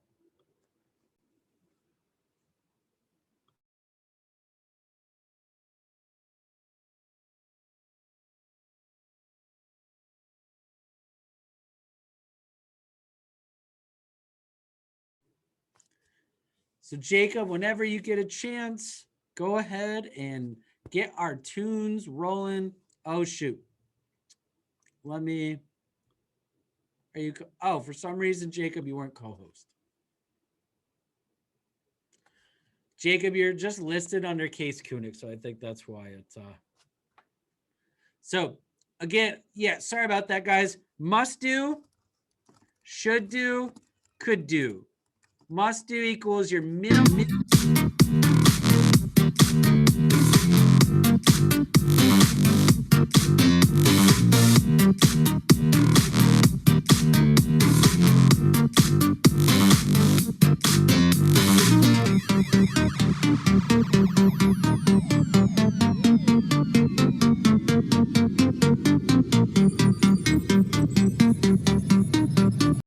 So Jacob, whenever you get a chance, go ahead and get our tunes rolling. Oh, shoot. Let me, are you, oh, for some reason, Jacob, you weren't co-host. Jacob, you're just listed under Case Koenig, so I think that's why it's, so again, yeah, sorry about that, guys. Must do, should do, could do. Must do equals your minimum